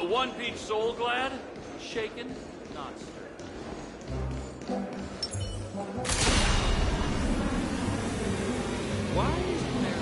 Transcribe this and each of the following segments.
One peach soul glad, shaken, not stirred. Why isn't there?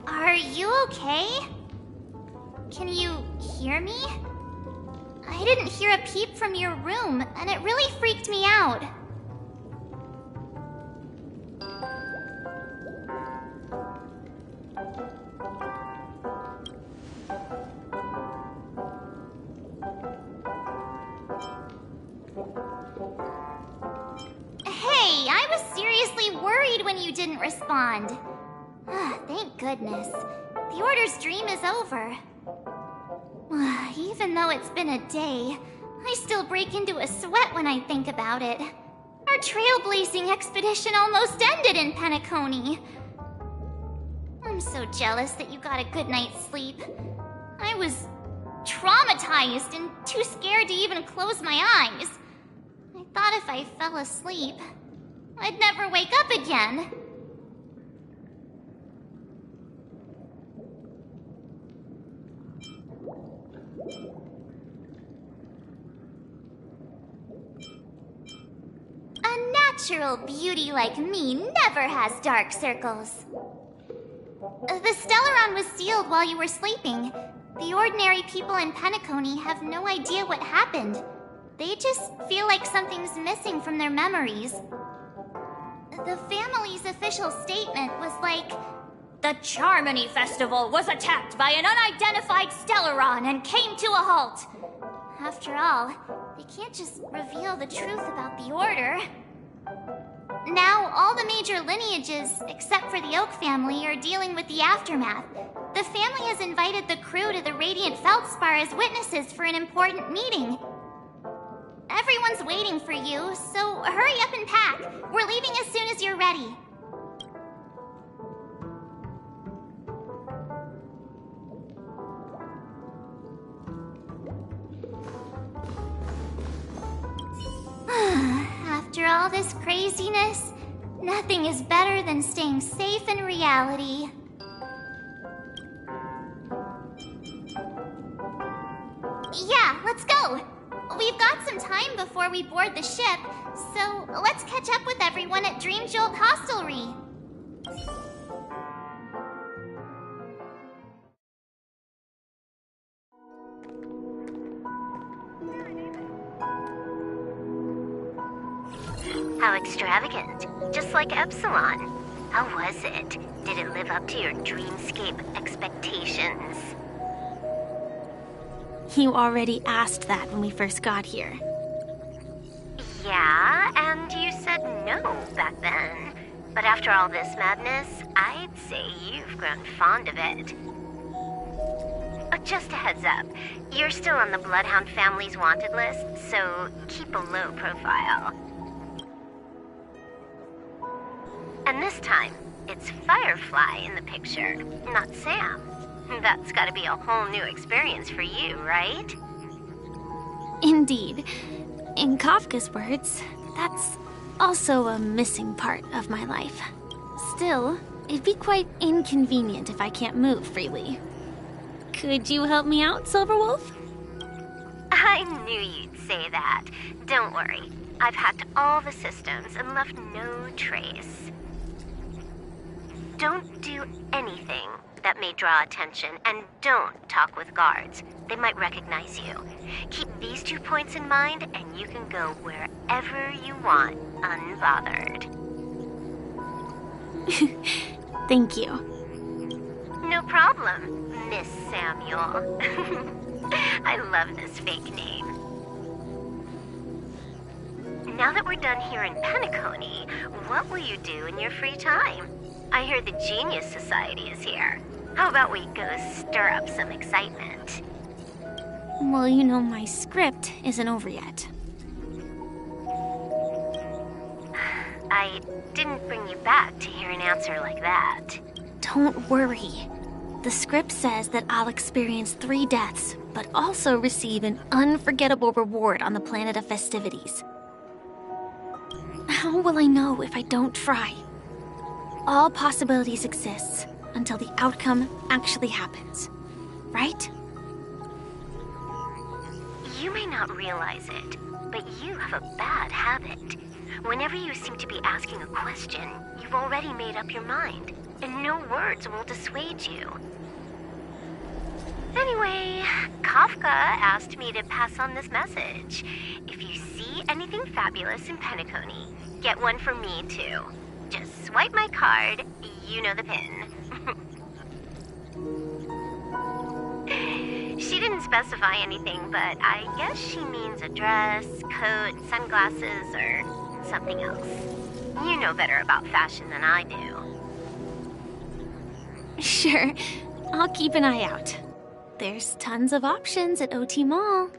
Are you okay? Can you hear me? I didn't hear a peep from your room, and it really freaked me out. Hey, I was seriously worried when you didn't respond. Thank goodness. The Order's dream is over. Even though it's been a day, I still break into a sweat when I think about it. Our trailblazing expedition almost ended in Penacony. I'm so jealous that you got a good night's sleep. I was traumatized and too scared to even close my eyes. I thought if I fell asleep, I'd never wake up again. A natural beauty like me never has dark circles. The Stellaron was sealed while you were sleeping. The ordinary people in Penacony have no idea what happened. They just feel like something's missing from their memories. The family's official statement was like, "The Charmony Festival was attacked by an unidentified Stellaron and came to a halt." After all, they can't just reveal the truth about the Order. Now, all the major lineages, except for the Oak family, are dealing with the aftermath. The family has invited the crew to the Radiant Feldspar as witnesses for an important meeting. Everyone's waiting for you, so hurry up and pack. We're leaving as soon as you're ready. After all this craziness, nothing is better than staying safe in reality. Yeah, let's go! We've got some time before we board the ship, so let's catch up with everyone at Dream Jolt Hostelry. How extravagant. Just like Epsilon. How was it? Did it live up to your dreamscape expectations? You already asked that when we first got here. Yeah, and you said no back then. But after all this madness, I'd say you've grown fond of it. Just a heads up, you're still on the Bloodhound family's wanted list, so keep a low profile. And this time, it's Firefly in the picture, not Sam. That's gotta be a whole new experience for you, right? Indeed. In Kafka's words, that's also a missing part of my life. Still, it'd be quite inconvenient if I can't move freely. Could you help me out, Silverwolf? I knew you'd say that. Don't worry. I've hacked all the systems and left no trace. Don't do anything that may draw attention, and don't talk with guards. They might recognize you. Keep these 2 points in mind, and you can go wherever you want, unbothered. Thank you. No problem, Miss Samuel. I love this fake name. Now that we're done here in Penacony, what will you do in your free time? I hear the Genius Society is here. How about we go stir up some excitement? Well, you know my script isn't over yet. I didn't bring you back to hear an answer like that. Don't worry. The script says that I'll experience 3 deaths, but also receive an unforgettable reward on the planet of festivities. How will I know if I don't try? All possibilities exist until the outcome actually happens, right? You may not realize it, but you have a bad habit. Whenever you seem to be asking a question, you've already made up your mind, and no words will dissuade you. Anyway, Kafka asked me to pass on this message. If you see anything fabulous in Penacony, get one for me too. Just swipe my card, you know the pin. She didn't specify anything, but I guess she means a dress, coat, sunglasses, or something else. You know better about fashion than I do. Sure, I'll keep an eye out. There's tons of options at OT Mall.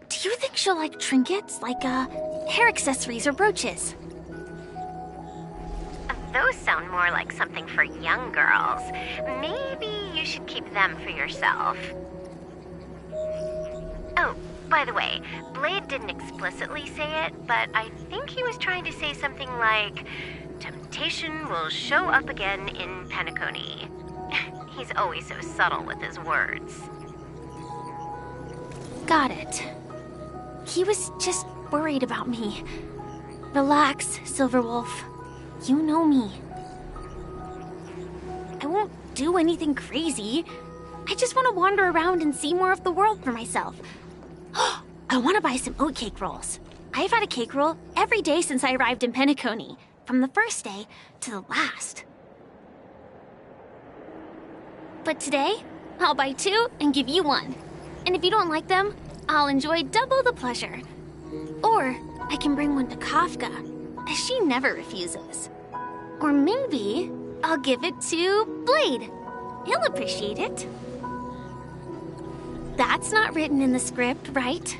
Do you think she'll like trinkets, like hair accessories or brooches? Those sound more like something for young girls. Maybe you should keep them for yourself. Oh, by the way, Blade didn't explicitly say it, but I think he was trying to say something like, temptation will show up again in Penacony. He's always so subtle with his words. Got it. He was just worried about me. Relax, Silverwolf. You know me. I won't do anything crazy. I just want to wander around and see more of the world for myself. I want to buy some oatcake rolls. I've had a cake roll every day since I arrived in Penacony, from the first day to the last. But today, I'll buy 2 and give you 1. And if you don't like them, I'll enjoy double the pleasure. Or I can bring one to Kafka, as she never refuses. Or maybe I'll give it to Blade. He'll appreciate it. That's not written in the script, right?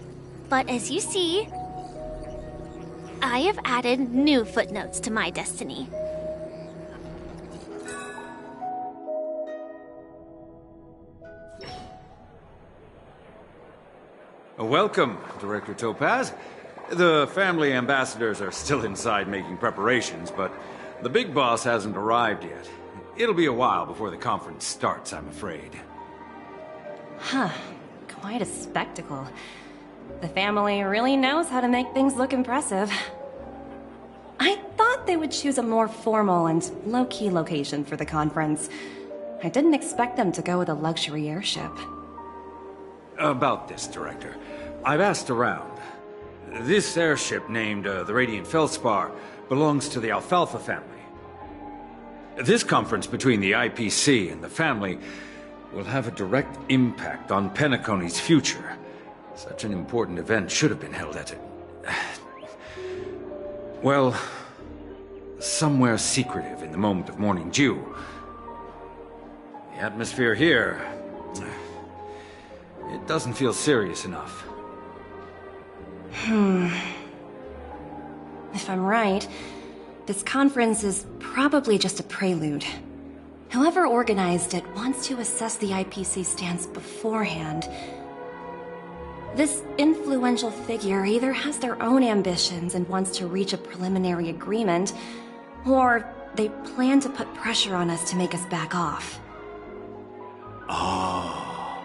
But as you see, I have added new footnotes to my destiny. Welcome, Director Topaz. The family ambassadors are still inside making preparations, but the big boss hasn't arrived yet. It'll be a while before the conference starts, I'm afraid. Huh. Quite a spectacle. The family really knows how to make things look impressive. I thought they would choose a more formal and low-key location for the conference. I didn't expect them to go with a luxury airship. About this, Director. I've asked around. This airship, named the Radiant Feldspar, belongs to the Alfalfa family. This conference between the IPC and the family will have a direct impact on Penacony's future. Such an important event should have been held at it. Well, somewhere secretive in the moment of morning dew. The atmosphere here, it doesn't feel serious enough. If I'm right, this conference is probably just a prelude. Whoever organized it wants to assess the IPC stance beforehand. This influential figure either has their own ambitions and wants to reach a preliminary agreement, or they plan to put pressure on us to make us back off. Oh,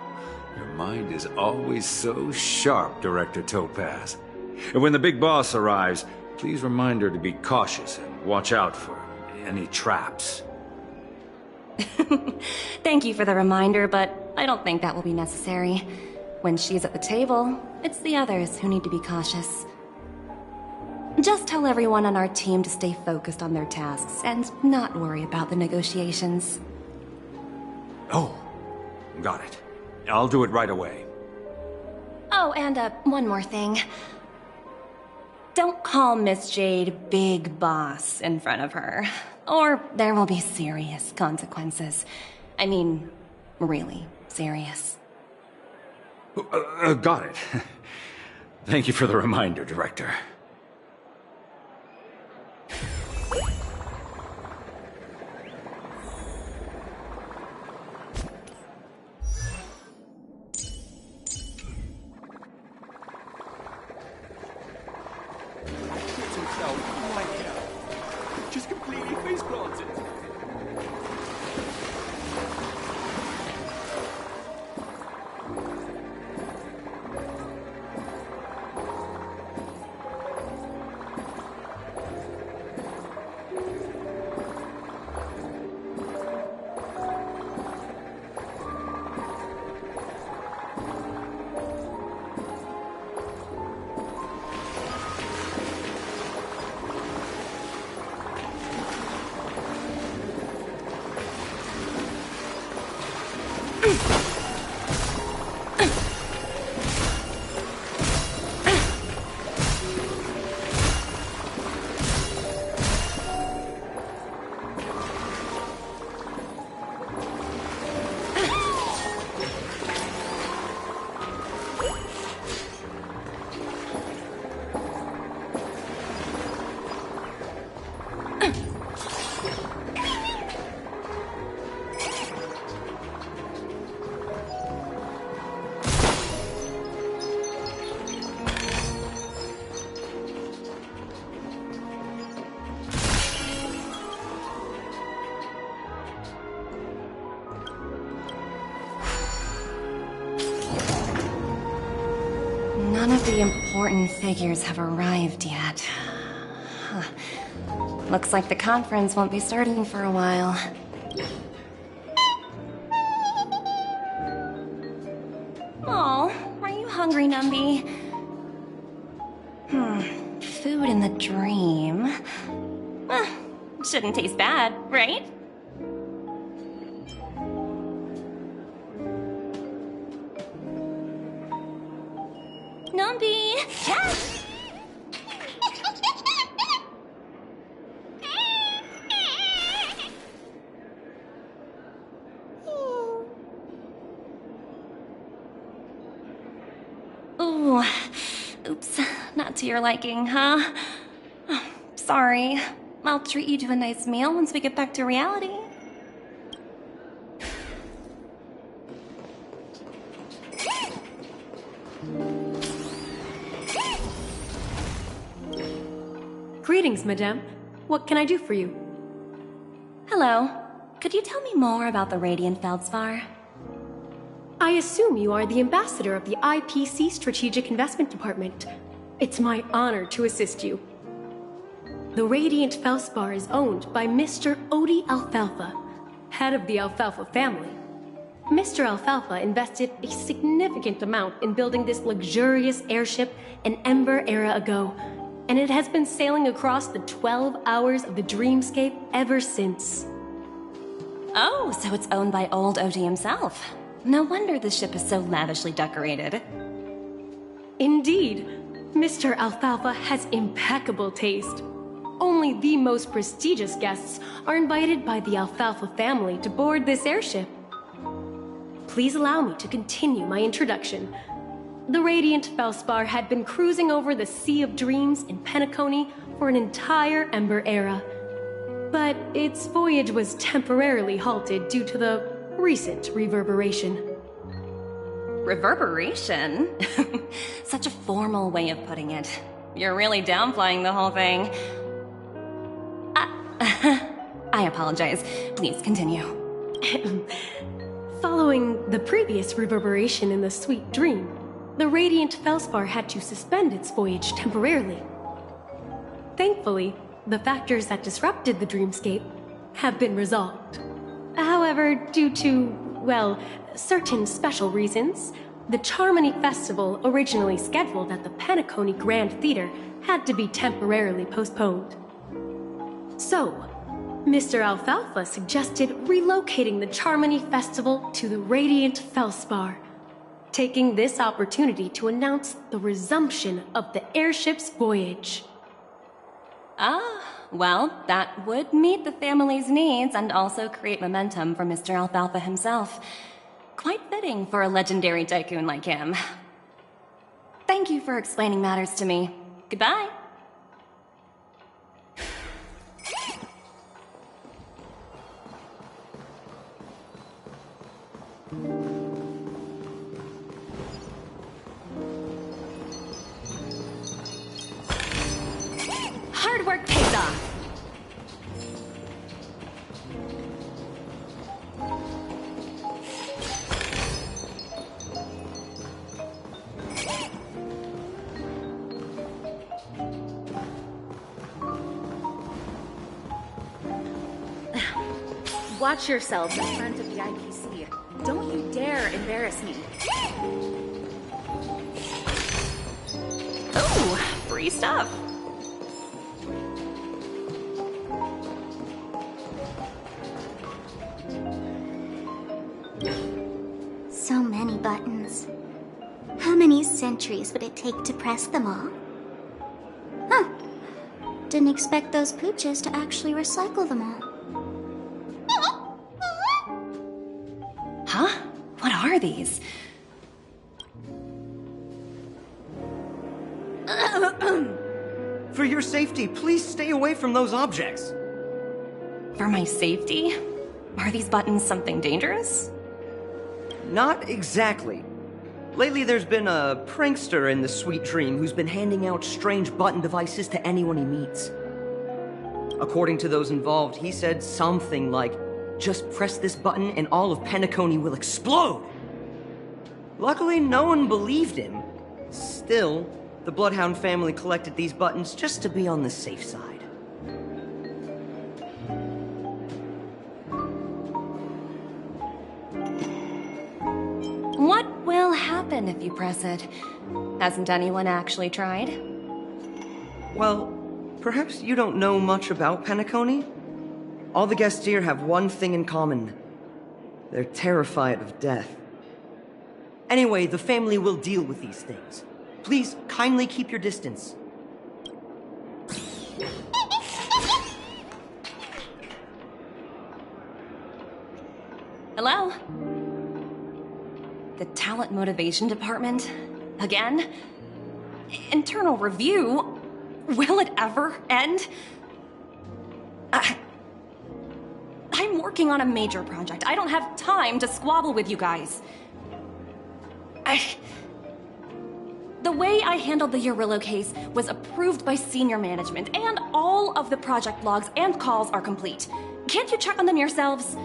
your mind is always so sharp, Director Topaz. And when the big boss arrives, please remind her to be cautious and watch out for any traps. Thank you for the reminder, but I don't think that will be necessary. When she's at the table, it's the others who need to be cautious. Just tell everyone on our team to stay focused on their tasks and not worry about the negotiations. Oh, got it. I'll do it right away. Oh, and one more thing. Don't call Miss Jade Big Boss in front of her, or there will be serious consequences. I mean, really serious. Got it. Thank you for the reminder, Director. Just completely face planted. None of the important figures have arrived yet. Huh. Looks like the conference won't be starting for a while. Oh, are you hungry, Numby? Food in the dream. Shouldn't taste bad, right? Numby! Yes! Ooh, oops, not to your liking, huh? Sorry. I'll treat you to a nice meal once we get back to reality. Greetings, madame. What can I do for you? Hello. Could you tell me more about the Radiant Feldspar? I assume you are the ambassador of the IPC Strategic Investment Department. It's my honor to assist you. The Radiant Feldspar is owned by Mr. Odie Alfalfa, head of the Alfalfa family. Mr. Alfalfa invested a significant amount in building this luxurious airship an Ember era ago, and it has been sailing across the 12 hours of the dreamscape ever since. Oh, so it's owned by old Odie himself. No wonder the ship is so lavishly decorated. Indeed, Mr. Alfalfa has impeccable taste. Only the most prestigious guests are invited by the Alfalfa family to board this airship. Please allow me to continue my introduction. The Radiant Feldspar had been cruising over the Sea of Dreams in Penacony for an entire Ember era. But its voyage was temporarily halted due to the recent reverberation. Reverberation? Such a formal way of putting it. You're really downplaying the whole thing. I apologize. Please continue. Following the previous reverberation in the Sweet Dream, the Radiant Feldspar had to suspend its voyage temporarily. Thankfully, the factors that disrupted the dreamscape have been resolved. However, due to, well, certain special reasons, the Charmony Festival originally scheduled at the Penacony Grand Theater had to be temporarily postponed. So, Mr. Alfalfa suggested relocating the Charmony Festival to the Radiant Feldspar, taking this opportunity to announce the resumption of the airship's voyage. Well, that would meet the family's needs and also create momentum for Mr. Alfalfa himself. Quite fitting for a legendary tycoon like him. Thank you for explaining matters to me. Goodbye. Hard work pays off. Watch yourselves in front of the IPC. Don't you dare embarrass me. Ooh, free stuff. So many buttons. How many centuries would it take to press them all? Huh. Didn't expect those pooches to actually recycle them all. Huh? What are these? For your safety, please stay away from those objects. For my safety? Are these buttons something dangerous? Not exactly. Lately, there's been a prankster in the Sweet Dream who's been handing out strange button devices to anyone he meets. According to those involved, he said something like, "Just press this button and all of Penacony will explode!" Luckily, no one believed him. Still, the Bloodhound family collected these buttons just to be on the safe side. What will happen if you press it? Hasn't anyone actually tried? Well, perhaps you don't know much about Penacony? All the guests here have one thing in common. They're terrified of death. Anyway, the family will deal with these things. Please, kindly keep your distance. Hello? The Talent Motivation Department? Again? Internal review? Will it ever end? I'm working on a major project. I don't have time to squabble with you guys. The way I handled the Urillo case was approved by senior management, and all of the project logs and calls are complete. Can't you check on them yourselves?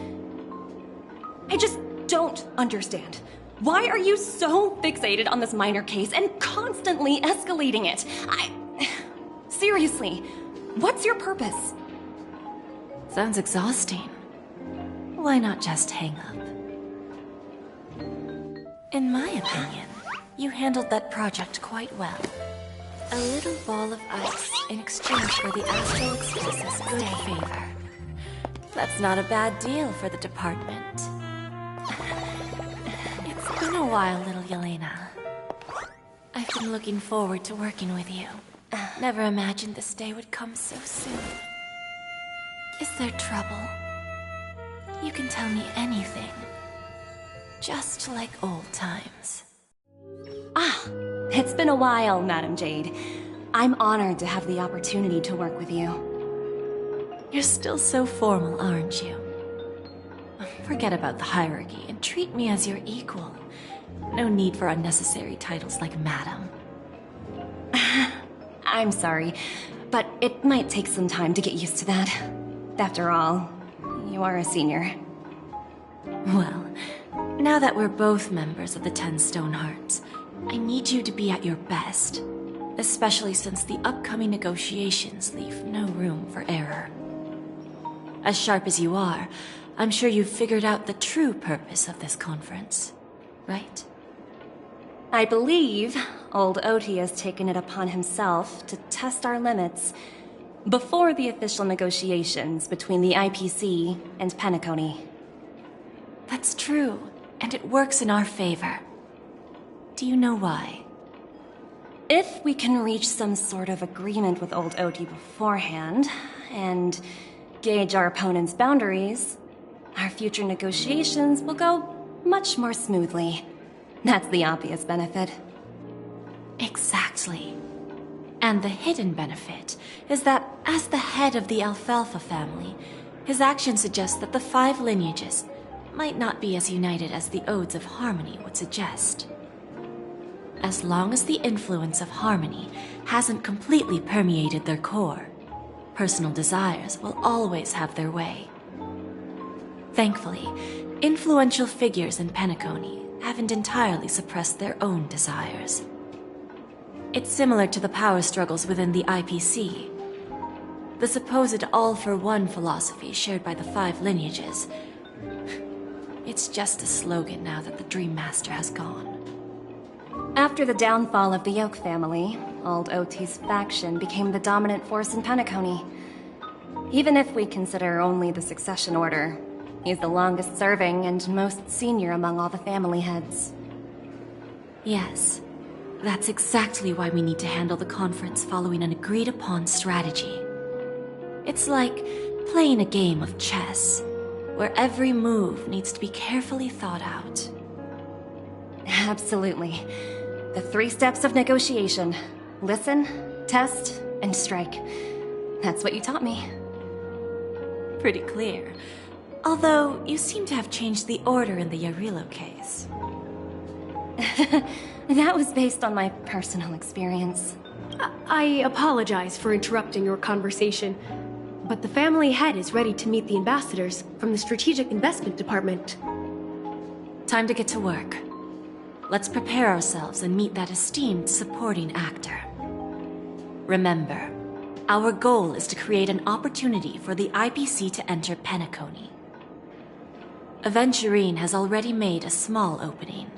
I just don't understand. Why are you so fixated on this minor case and constantly escalating it? Seriously, what's your purpose? Sounds exhausting. Why not just hang up? In my opinion, you handled that project quite well. A little ball of ice in exchange for the Astral Express's good favor. That's not a bad deal for the department. It's been a while, little Yelena. I've been looking forward to working with you. Never imagined this day would come so soon. Is there trouble? You can tell me anything. Just like old times. It's been a while, Madam Jade. I'm honored to have the opportunity to work with you. You're still so formal, aren't you? Forget about the hierarchy and treat me as your equal. No need for unnecessary titles like Madam. I'm sorry, but it might take some time to get used to that. After all, you are a senior. Well, now that we're both members of the 10 Stone Hearts, I need you to be at your best, especially since the upcoming negotiations leave no room for error. As sharp as you are, I'm sure you've figured out the true purpose of this conference, right? I believe old Oti has taken it upon himself to test our limits before the official negotiations between the IPC and Penacony. That's true, and it works in our favor. Do you know why? If we can reach some sort of agreement with old Oti beforehand, and gauge our opponent's boundaries, our future negotiations will go much more smoothly. That's the obvious benefit. Exactly. And the hidden benefit is that as the head of the Alfalfa family, his actions suggest that the 5 lineages might not be as united as the Odes of Harmony would suggest. As long as the influence of Harmony hasn't completely permeated their core, personal desires will always have their way. Thankfully, influential figures in Penacony haven't entirely suppressed their own desires. It's similar to the power struggles within the IPC. The supposed all-for-one philosophy shared by the 5 lineages. It's just a slogan now that the Dream Master has gone. After the downfall of the Yoke family, old Oti's faction became the dominant force in Penacony. Even if we consider only the succession order, he's the longest serving and most senior among all the family heads. Yes, that's exactly why we need to handle the conference following an agreed-upon strategy. It's like playing a game of chess, where every move needs to be carefully thought out. Absolutely. The 3 steps of negotiation. Listen, test, and strike. That's what you taught me. Pretty clear. Although, you seem to have changed the order in the Yarillo case. That was based on my personal experience. I apologize for interrupting your conversation, but the family head is ready to meet the ambassadors from the Strategic Investment Department. Time to get to work. Let's prepare ourselves and meet that esteemed supporting actor. Remember, our goal is to create an opportunity for the IPC to enter Penacony. Aventurine has already made a small opening,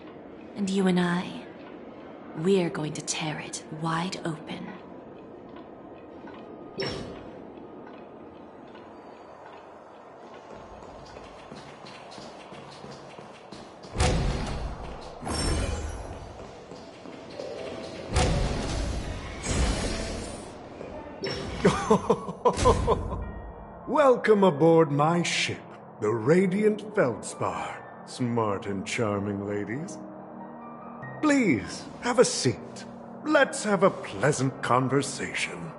and you and I, we're going to tear it wide open. Welcome aboard my ship, the Radiant Feldspar. Smart and charming ladies. Please, have a seat. Let's have a pleasant conversation.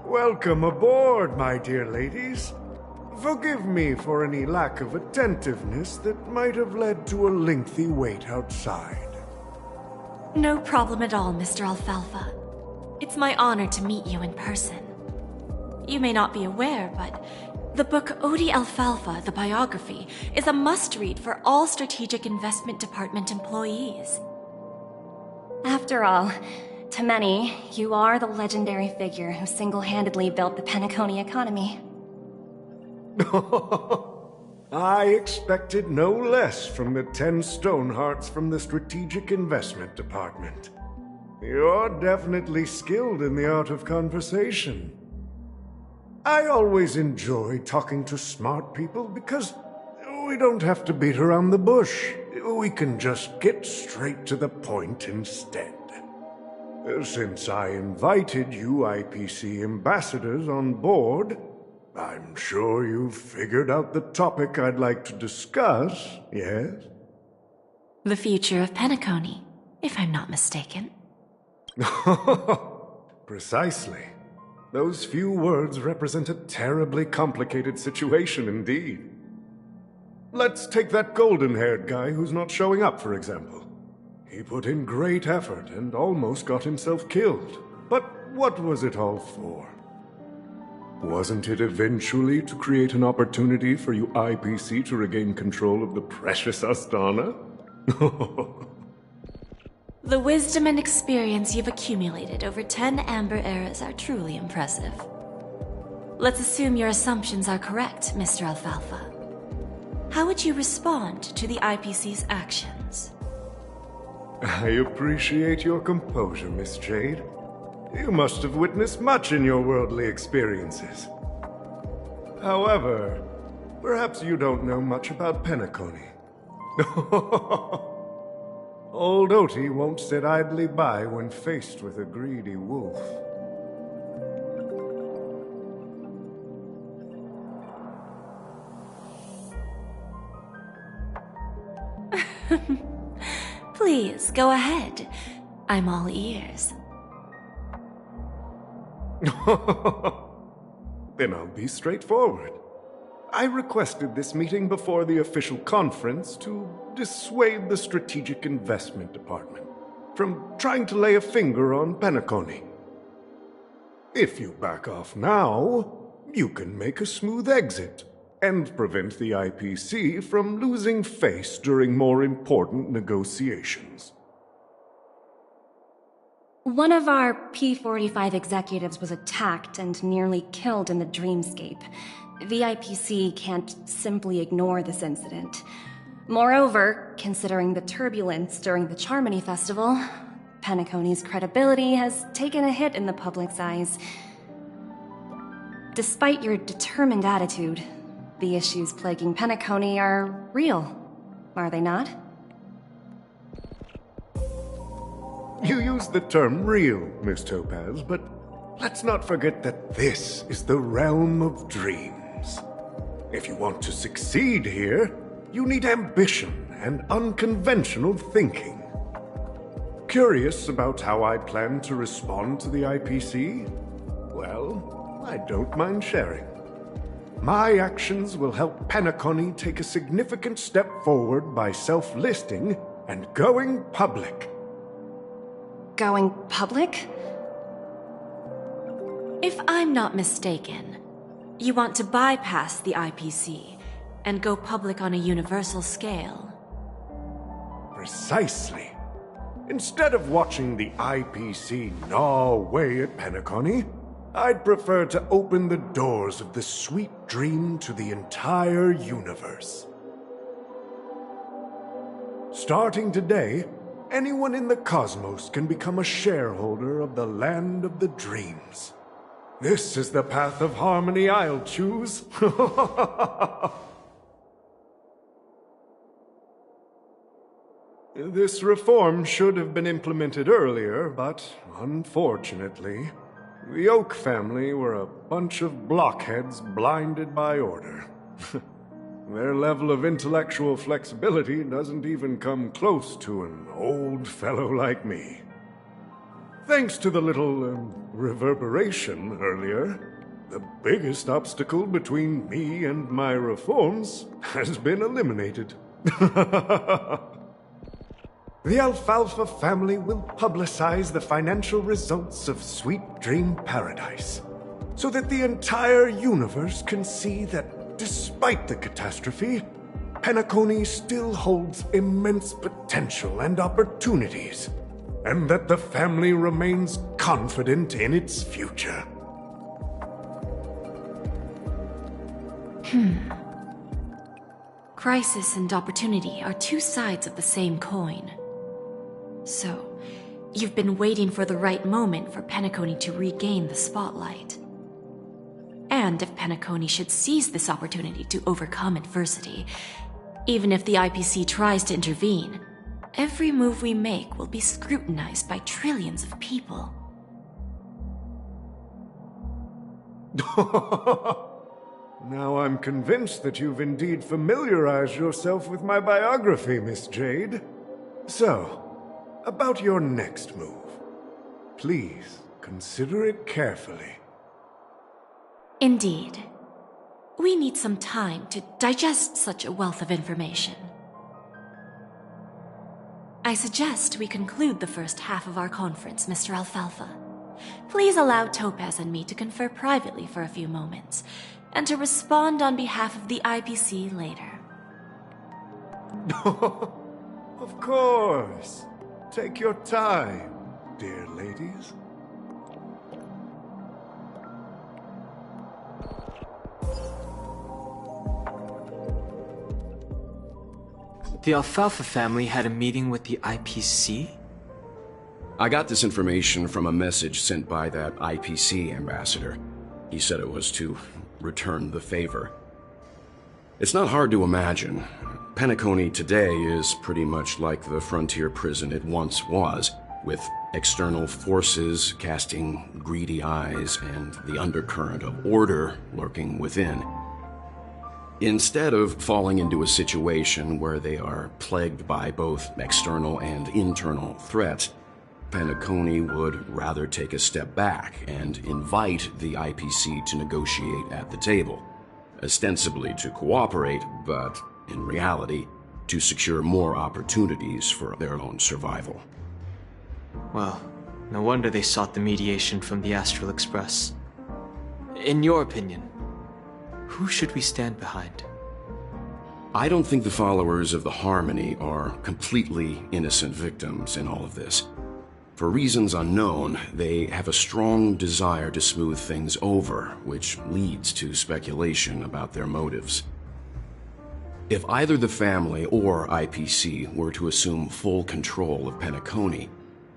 Welcome aboard, my dear ladies. Forgive me for any lack of attentiveness that might have led to a lengthy wait outside. No problem at all, Mr. Alfalfa. It's my honor to meet you in person. You may not be aware, but the book Odie Alfalfa, the biography, is a must-read for all Strategic Investment Department employees. After all, to many, you are the legendary figure who single-handedly built the penacony economy. I expected no less from the 10 Stonehearts from the Strategic Investment Department. You're definitely skilled in the art of conversation. I always enjoy talking to smart people because we don't have to beat around the bush. We can just get straight to the point instead. Since I invited you IPC ambassadors on board, I'm sure you've figured out the topic I'd like to discuss, yes? The future of penacony, if I'm not mistaken. Precisely. Those few words represent a terribly complicated situation indeed. Let's take that golden-haired guy who's not showing up, for example. He put in great effort and almost got himself killed. But what was it all for? Wasn't it eventually to create an opportunity for you IPC to regain control of the precious Astana? The wisdom and experience you've accumulated over 10 Amber Eras are truly impressive. Let's assume your assumptions are correct, Mr. Alfalfa. How would you respond to the IPC's actions? I appreciate your composure, Miss Jade. You must have witnessed much in your worldly experiences. However, perhaps you don't know much about penacony. Old Oti won't sit idly by when faced with a greedy wolf. Please, go ahead. I'm all ears. Then I'll be straightforward. I requested this meeting before the official conference to dissuade the Strategic Investment Department from trying to lay a finger on penacony. If you back off now, you can make a smooth exit and prevent the IPC from losing face during more important negotiations. One of our P-45 executives was attacked and nearly killed in the dreamscape. The IPC can't simply ignore this incident. Moreover, considering the turbulence during the Charmony Festival, Penacony's credibility has taken a hit in the public's eyes. Despite your determined attitude, the issues plaguing Penacony are real, are they not? You use the term real, Miss Topaz, but let's not forget that this is the realm of dreams. If you want to succeed here, you need ambition and unconventional thinking. Curious about how I plan to respond to the IPC? Well, I don't mind sharing. My actions will help Penacony take a significant step forward by self-listing and going public. Going public? If I'm not mistaken, you want to bypass the IPC and go public on a universal scale. Precisely. Instead of watching the IPC gnaw away at Penacony, I'd prefer to open the doors of the sweet dream to the entire universe. Starting today, anyone in the cosmos can become a shareholder of the land of the dreams. This is the path of harmony I'll choose. This reform should have been implemented earlier, but unfortunately, the Oak family were a bunch of blockheads blinded by order. Their level of intellectual flexibility doesn't even come close to an old fellow like me. Thanks to the little reverberation earlier, the biggest obstacle between me and my reforms has been eliminated. The Alfalfa family will publicize the financial results of Sweet Dream Paradise, so that the entire universe can see that despite the catastrophe, Penacony still holds immense potential and opportunities, and that the family remains confident in its future. Crisis and opportunity are two sides of the same coin. So, you've been waiting for the right moment for Penacony to regain the spotlight. And if Penacony should seize this opportunity to overcome adversity, even if the IPC tries to intervene, every move we make will be scrutinized by trillions of people. Now I'm convinced that you've indeed familiarized yourself with my biography, Miss Jade. So, about your next move. Please, consider it carefully. Indeed. We need some time to digest such a wealth of information. I suggest we conclude the first half of our conference, Mr. Alfalfa. Please allow Topaz and me to confer privately for a few moments, and to respond on behalf of the IPC later. Of course. Take your time, dear ladies. The Alfalfa family had a meeting with the IPC? I got this information from a message sent by that IPC ambassador. He said it was to return the favor. It's not hard to imagine. Penacony today is pretty much like the frontier prison it once was, with external forces casting greedy eyes and the undercurrent of order lurking within. Instead of falling into a situation where they are plagued by both external and internal threats, Penacony would rather take a step back and invite the IPC to negotiate at the table, ostensibly to cooperate, but in reality, to secure more opportunities for their own survival. Well, no wonder they sought the mediation from the Astral Express. In your opinion, who should we stand behind? I don't think the followers of the Harmony are completely innocent victims in all of this. For reasons unknown, they have a strong desire to smooth things over, which leads to speculation about their motives. If either the family or IPC were to assume full control of Penacony,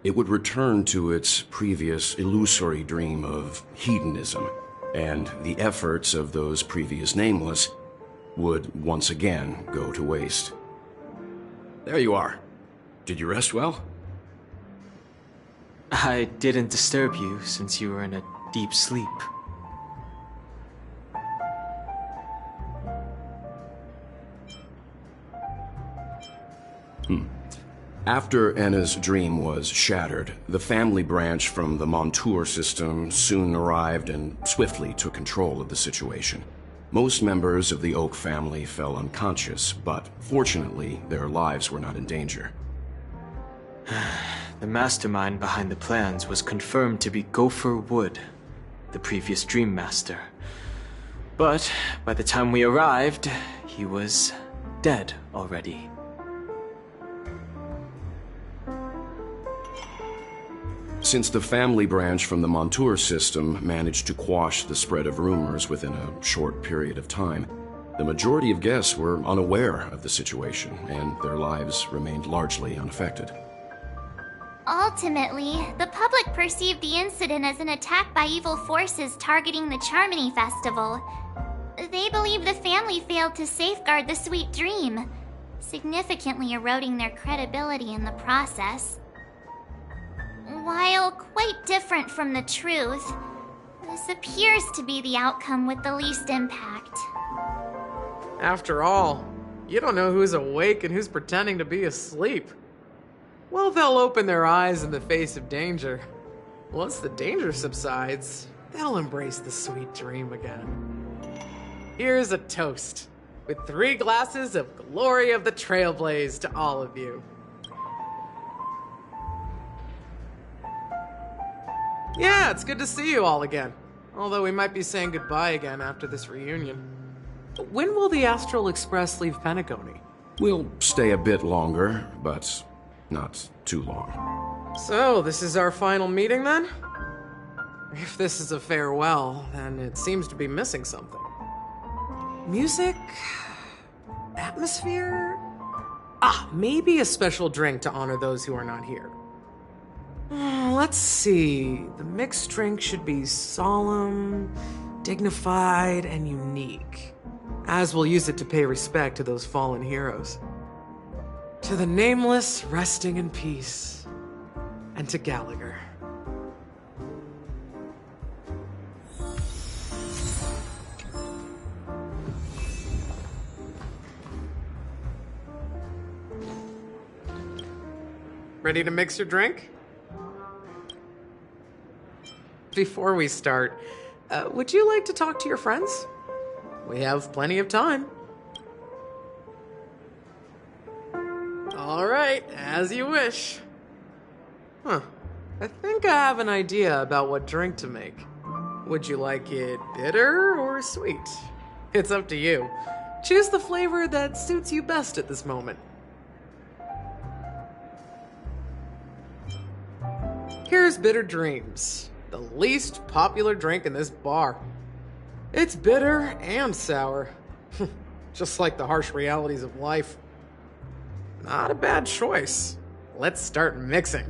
it would return to its previous illusory dream of hedonism, and the efforts of those previous nameless would once again go to waste. There you are. Did you rest well? I didn't disturb you since you were in a deep sleep. After Anna's dream was shattered, the family branch from the Montour system soon arrived and swiftly took control of the situation. Most members of the Oak family fell unconscious, but fortunately, their lives were not in danger. The mastermind behind the plans was confirmed to be Gopher Wood, the previous Dream Master. But by the time we arrived, he was dead already. Since the family branch from the Montour system managed to quash the spread of rumors within a short period of time, the majority of guests were unaware of the situation, and their lives remained largely unaffected. Ultimately, the public perceived the incident as an attack by evil forces targeting the Charmony Festival. They believe the family failed to safeguard the Sweet Dream, significantly eroding their credibility in the process. While quite different from the truth, this appears to be the outcome with the least impact. After all, you don't know who's awake and who's pretending to be asleep. Well, they'll open their eyes in the face of danger. once the danger subsides, they'll embrace the sweet dream again. Here's a toast, with 3 glasses of glory of the Trailblaze to all of you. Yeah, it's good to see you all again. Although we might be saying goodbye again after this reunion. When will the Astral Express leave Penacony? We'll stay a bit longer, but not too long. So, this is our final meeting then? If this is a farewell, then it seems to be missing something. Music? Atmosphere? Maybe a special drink to honor those who are not here. Let's see. The mixed drink should be solemn, dignified, and unique, as we'll use it to pay respect to those fallen heroes. To the Nameless, resting in peace, and to Gallagher. Ready to mix your drink? Before we start, would you like to talk to your friends? We have plenty of time. All right, as you wish. I think I have an idea about what drink to make. Would you like it bitter or sweet? It's up to you. Choose the flavor that suits you best at this moment. Here's Bitter Dreams, the least popular drink in this bar. It's bitter and sour, just like the harsh realities of life. Not a bad choice. Let's start mixing.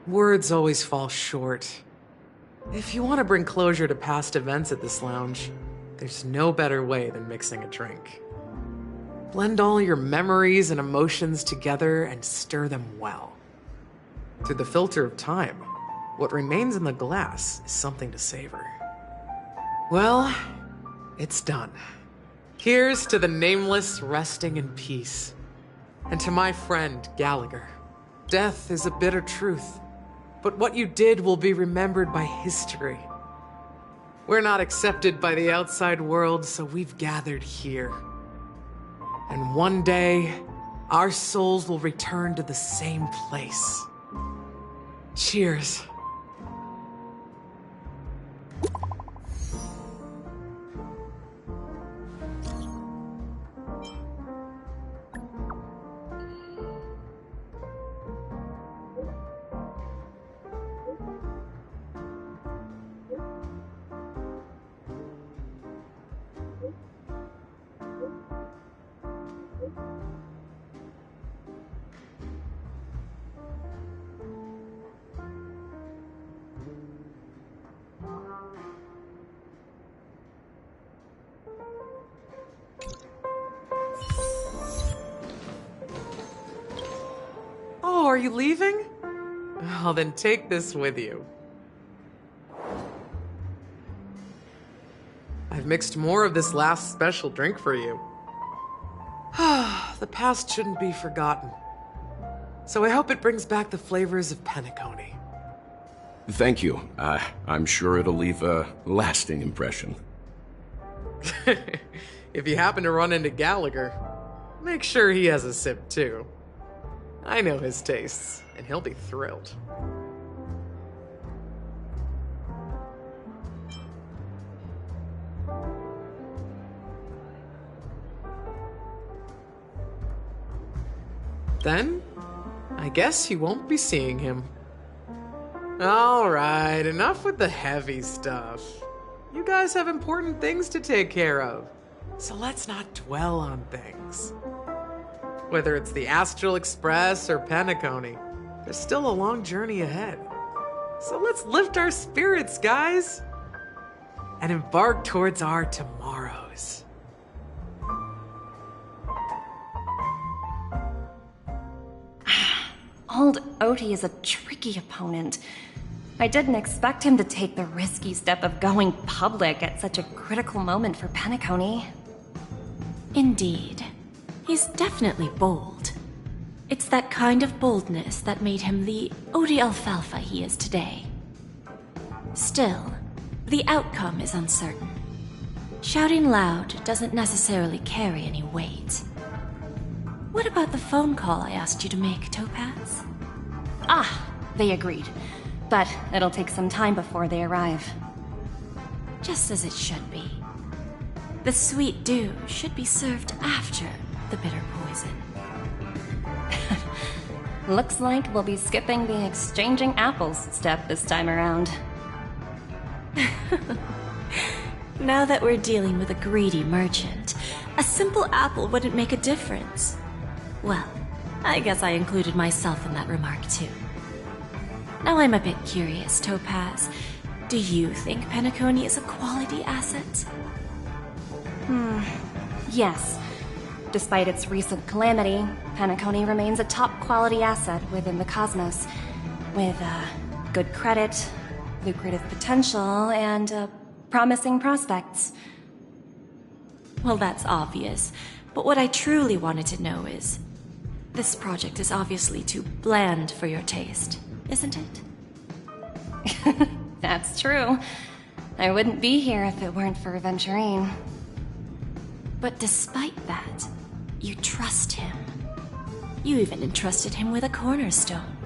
Words always fall short. If you want to bring closure to past events at this lounge, there's no better way than mixing a drink. Blend all your memories and emotions together and stir them well. Through the filter of time, what remains in the glass is something to savor. Well, it's done. Here's to the Nameless resting in peace. And to my friend, Gallagher. Death is a bitter truth, but what you did will be remembered by history. We're not accepted by the outside world, so we've gathered here. And one day, our souls will return to the same place. Cheers. Oh, are you leaving? Oh, then take this with you. I've mixed more of this last special drink for you. The past shouldn't be forgotten. So I hope it brings back the flavors of penacony. Thank you. I'm sure it'll leave a lasting impression. If you happen to run into Gallagher, make sure he has a sip too. I know his tastes, and he'll be thrilled. Then, I guess you won't be seeing him. Alright, enough with the heavy stuff. You guys have important things to take care of, so let's not dwell on things. Whether it's the Astral Express or penacony, there's still a long journey ahead. So let's lift our spirits, guys, and embark towards our tomorrows. Old Oti is a tricky opponent. I didn't expect him to take the risky step of going public at such a critical moment for penacony. Indeed. He's definitely bold. It's that kind of boldness that made him the Odi Alfalfa he is today. Still, the outcome is uncertain. Shouting loud doesn't necessarily carry any weight. What about the phone call I asked you to make, Topaz? Ah, they agreed. But it'll take some time before they arrive. Just as it should be. The sweet dew should be served after the bitter poison. Looks like we'll be skipping the exchanging apples step this time around. Now that we're dealing with a greedy merchant, a simple apple wouldn't make a difference. Well, I guess I included myself in that remark too. Now I'm a bit curious, Topaz. Do you think penacony is a quality asset? Yes. Despite its recent calamity, penacony remains a top-quality asset within the cosmos, with good credit, lucrative potential, and promising prospects. Well, that's obvious, but what I truly wanted to know is, this project is obviously too bland for your taste, isn't it? That's true. I wouldn't be here if it weren't for Aventurine. But despite that, you trust him. You even entrusted him with a cornerstone.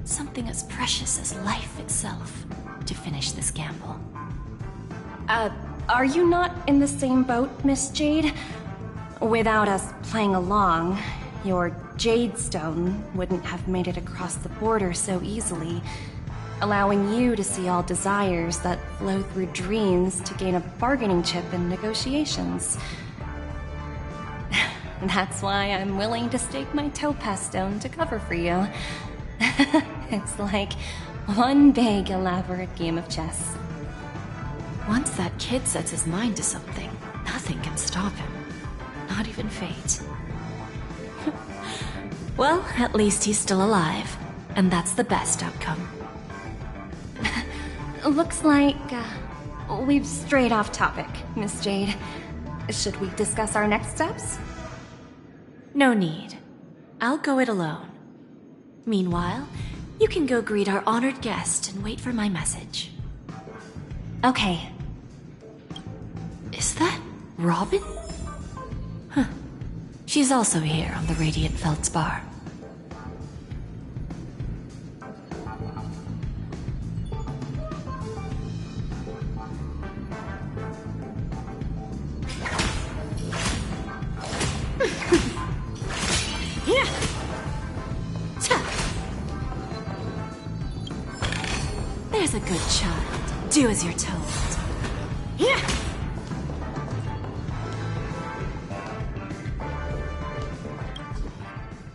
Something as precious as life itself, to finish this gamble. Are you not in the same boat, Miss Jade? Without us playing along, your Jade Stone wouldn't have made it across the border so easily, allowing you to see all desires that flow through dreams to gain a bargaining chip in negotiations. That's why I'm willing to stake my Topaz Stone to cover for you. It's like one big, elaborate game of chess. Once that kid sets his mind to something, nothing can stop him. Not even fate. Well, at least he's still alive, and that's the best outcome. Looks like we've strayed off topic, Miss Jade. Should we discuss our next steps? No need. I'll go it alone. Meanwhile, you can go greet our honored guest and wait for my message. Okay. Is that Robin? Huh. She's also here on the Radiant Feldspar. There's a good child. Do as you're told.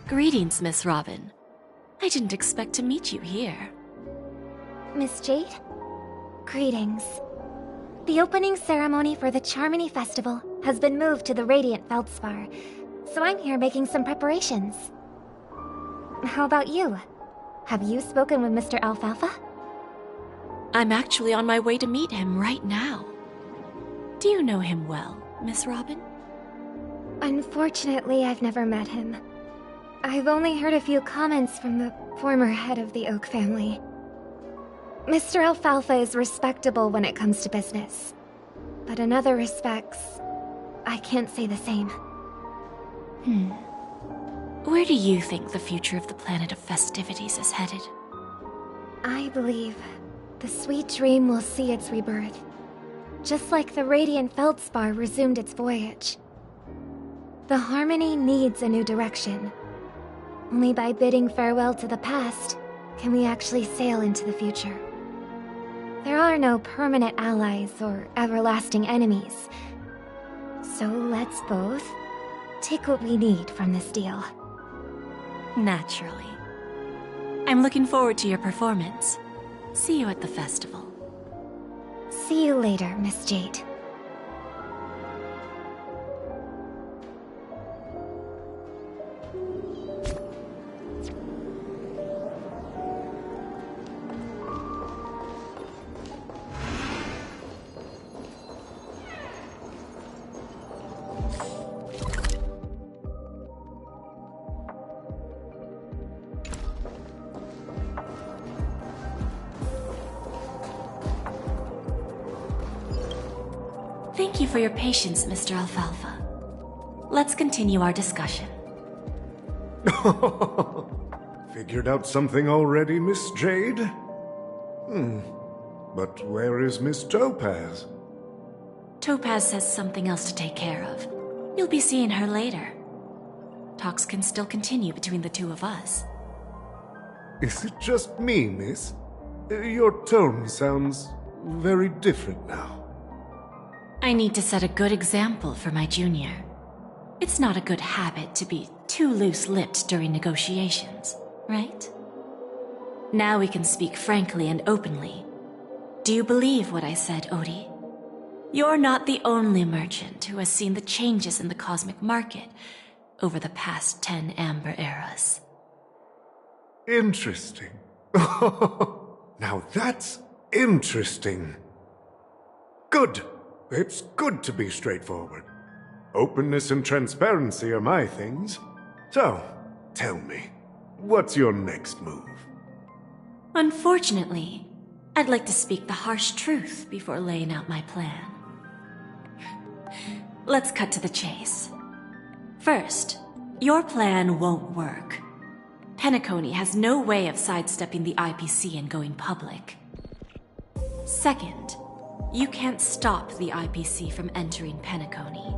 Greetings, Miss Robin. I didn't expect to meet you here. Miss Jade? Greetings. The opening ceremony for the Charmony Festival has been moved to the Radiant Feldspar, so I'm here making some preparations. How about you? Have you spoken with Mr. Alfalfa? I'm actually on my way to meet him right now. Do you know him well, Miss Robin? Unfortunately, I've never met him. I've only heard a few comments from the former head of the Oak family. Mr. Alfalfa is respectable when it comes to business, but in other respects, I can't say the same. Where do you think the future of the planet of festivities is headed? I believe the sweet dream will see its rebirth, just like the Radiant Feldspar resumed its voyage. The Harmony needs a new direction. Only by bidding farewell to the past can we actually sail into the future. There are no permanent allies or everlasting enemies. So let's both take what we need from this deal. Naturally. I'm looking forward to your performance. See you at the festival. See you later, Miss Jade. Thank you for your patience, Mr. Alfalfa. Let's continue our discussion. Figured out something already, Miss Jade? But where is Miss Topaz? Topaz has something else to take care of. You'll be seeing her later. Talks can still continue between the two of us. Is it just me, miss? Your tone sounds very different now. I need to set a good example for my junior. It's not a good habit to be too loose-lipped during negotiations, right? Now we can speak frankly and openly. Do you believe what I said, Odie? You're not the only merchant who has seen the changes in the cosmic market over the past 10 Amber Eras. Interesting. Now that's interesting. Good. It's good to be straightforward. Openness and transparency are my things. So, tell me, what's your next move? Unfortunately, I'd like to speak the harsh truth before laying out my plan. Let's cut to the chase. First, your plan won't work. Penacony has no way of sidestepping the IPC and going public. Second, you can't stop the IPC from entering Penacony.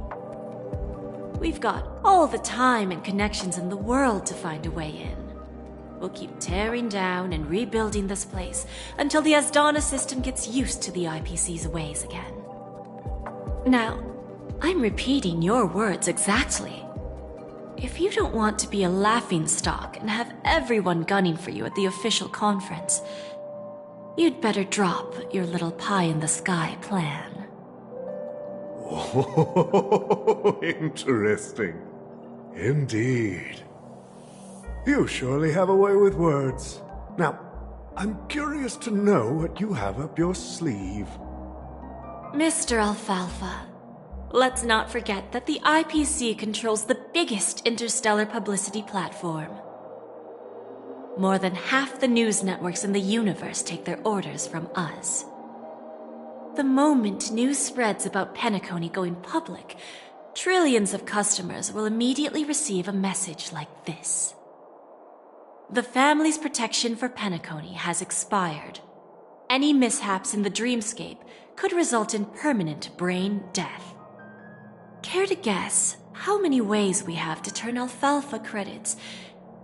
We've got all the time and connections in the world to find a way in. We'll keep tearing down and rebuilding this place until the Asdana system gets used to the IPC's ways again. Now, I'm repeating your words exactly. If you don't want to be a laughingstock and have everyone gunning for you at the official conference, you'd better drop your little pie-in-the-sky plan. Oh, interesting. Indeed. You surely have a way with words. Now, I'm curious to know what you have up your sleeve. Mr. Alfalfa, let's not forget that the IPC controls the biggest interstellar publicity platform. More than half the news networks in the universe take their orders from us. The moment news spreads about Penacony going public, trillions of customers will immediately receive a message like this. The family's protection for Penacony has expired. Any mishaps in the dreamscape could result in permanent brain death. Care to guess how many ways we have to turn Alfalfa credits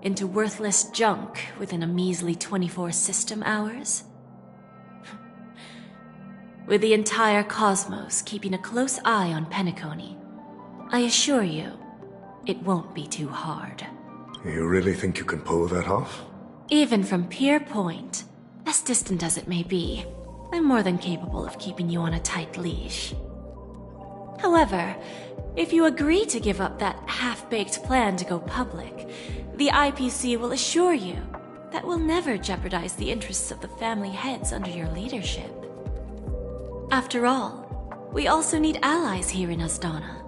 into worthless junk within a measly 24 system hours? With the entire cosmos keeping a close eye on Penacony, I assure you, it won't be too hard. You really think you can pull that off? Even from Pier Point, as distant as it may be, I'm more than capable of keeping you on a tight leash. However, if you agree to give up that half-baked plan to go public, the IPC will assure you that we'll never jeopardize the interests of the family heads under your leadership. After all, we also need allies here in Asdana.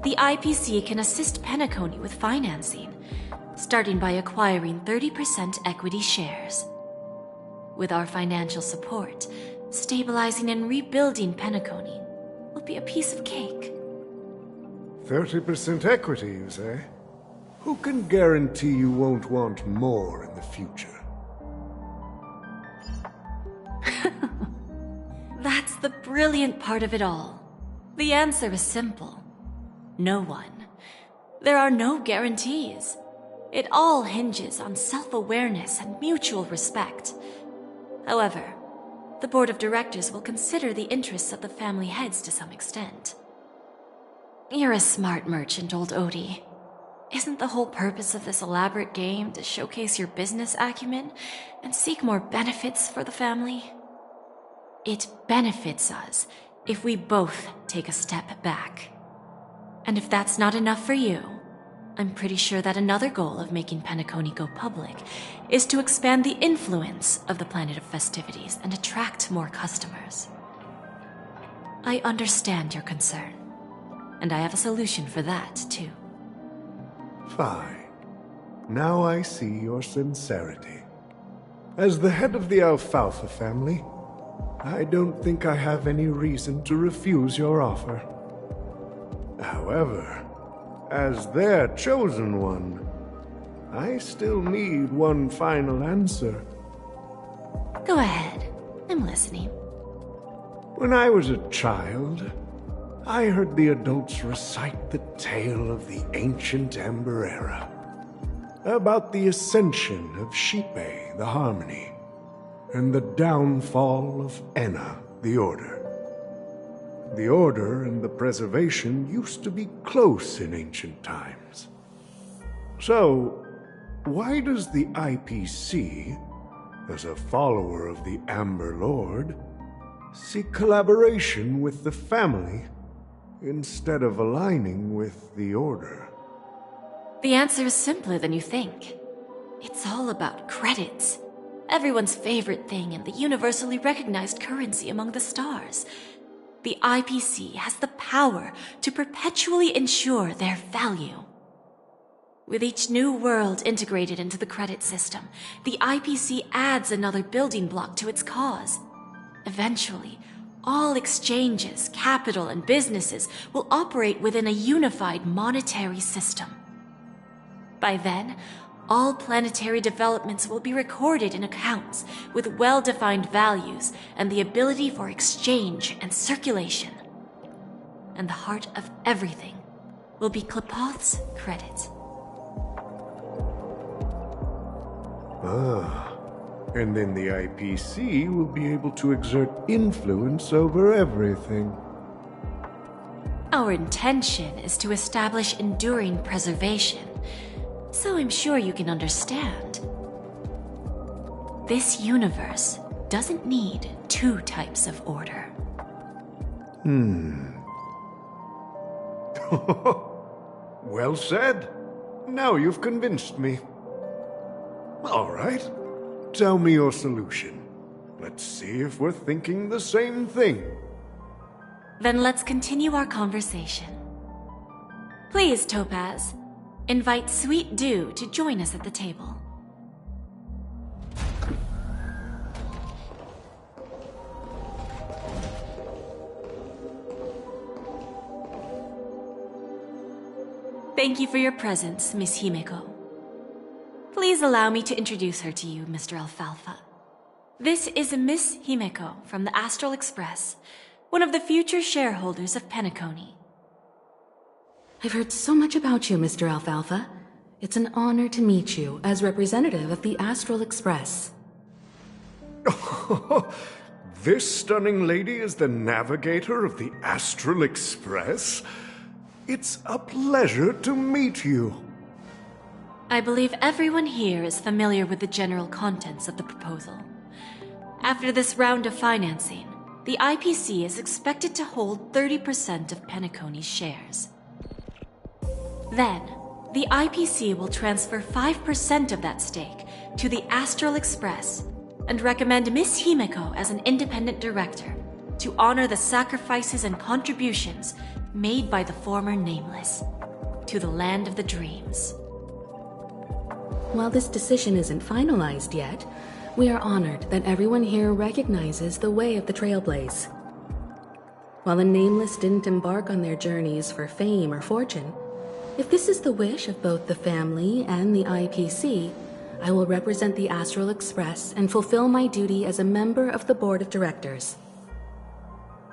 The IPC can assist Penacony with financing, starting by acquiring 30% equity shares. With our financial support, stabilizing and rebuilding Penacony will be a piece of cake. 30% equity, you say? Who can guarantee you won't want more in the future? That's the brilliant part of it all. The answer is simple. No one. There are no guarantees. It all hinges on self-awareness and mutual respect. However, the board of directors will consider the interests of the family heads to some extent. You're a smart merchant, old Odie. Isn't the whole purpose of this elaborate game to showcase your business acumen and seek more benefits for the family? It benefits us if we both take a step back. And if that's not enough for you, I'm pretty sure that another goal of making Penacony go public is to expand the influence of the Planet of Festivities and attract more customers. I understand your concern, and I have a solution for that, too. Fine. Now I see your sincerity. As the head of the Alfalfa family, I don't think I have any reason to refuse your offer. However, as their chosen one, I still need one final answer. Go ahead. I'm listening. When I was a child, I heard the adults recite the tale of the ancient Ember Era, about the ascension of Shipe, the Harmony, and the downfall of Enna, the Order. The Order and the Preservation used to be close in ancient times. So, why does the IPC, as a follower of the Amber Lord, seek collaboration with the family instead of aligning with the Order? The answer is simpler than you think. It's all about credits. Everyone's favorite thing and the universally recognized currency among the stars. The IPC has the power to perpetually ensure their value. With each new world integrated into the credit system, the IPC adds another building block to its cause. Eventually, all exchanges, capital, and businesses will operate within a unified monetary system. By then, all planetary developments will be recorded in accounts with well-defined values and the ability for exchange and circulation. And the heart of everything will be Klepoth's credit. And then the IPC will be able to exert influence over everything. Our intention is to establish enduring preservation, so I'm sure you can understand. This universe doesn't need two types of order. Well said. Now you've convinced me. All right. Tell me your solution. Let's see if we're thinking the same thing. Then let's continue our conversation. Please, Topaz, invite Sweet Dew to join us at the table. Thank you for your presence, Miss Himeko. Please allow me to introduce her to you, Mr. Alfalfa. This is Miss Himeko from the Astral Express, one of the future shareholders of Penacony. I've heard so much about you, Mr. Alfalfa. It's an honor to meet you as representative of the Astral Express. This stunning lady is the navigator of the Astral Express? It's a pleasure to meet you. I believe everyone here is familiar with the general contents of the proposal. After this round of financing, the IPC is expected to hold 30% of Penacony's shares. Then, the IPC will transfer 5% of that stake to the Astral Express and recommend Miss Himeko as an independent director to honor the sacrifices and contributions made by the former Nameless to the Land of the Dreams. While this decision isn't finalized yet, we are honored that everyone here recognizes the way of the Trailblaze. While the Nameless didn't embark on their journeys for fame or fortune, if this is the wish of both the family and the IPC, I will represent the Astral Express and fulfill my duty as a member of the board of directors.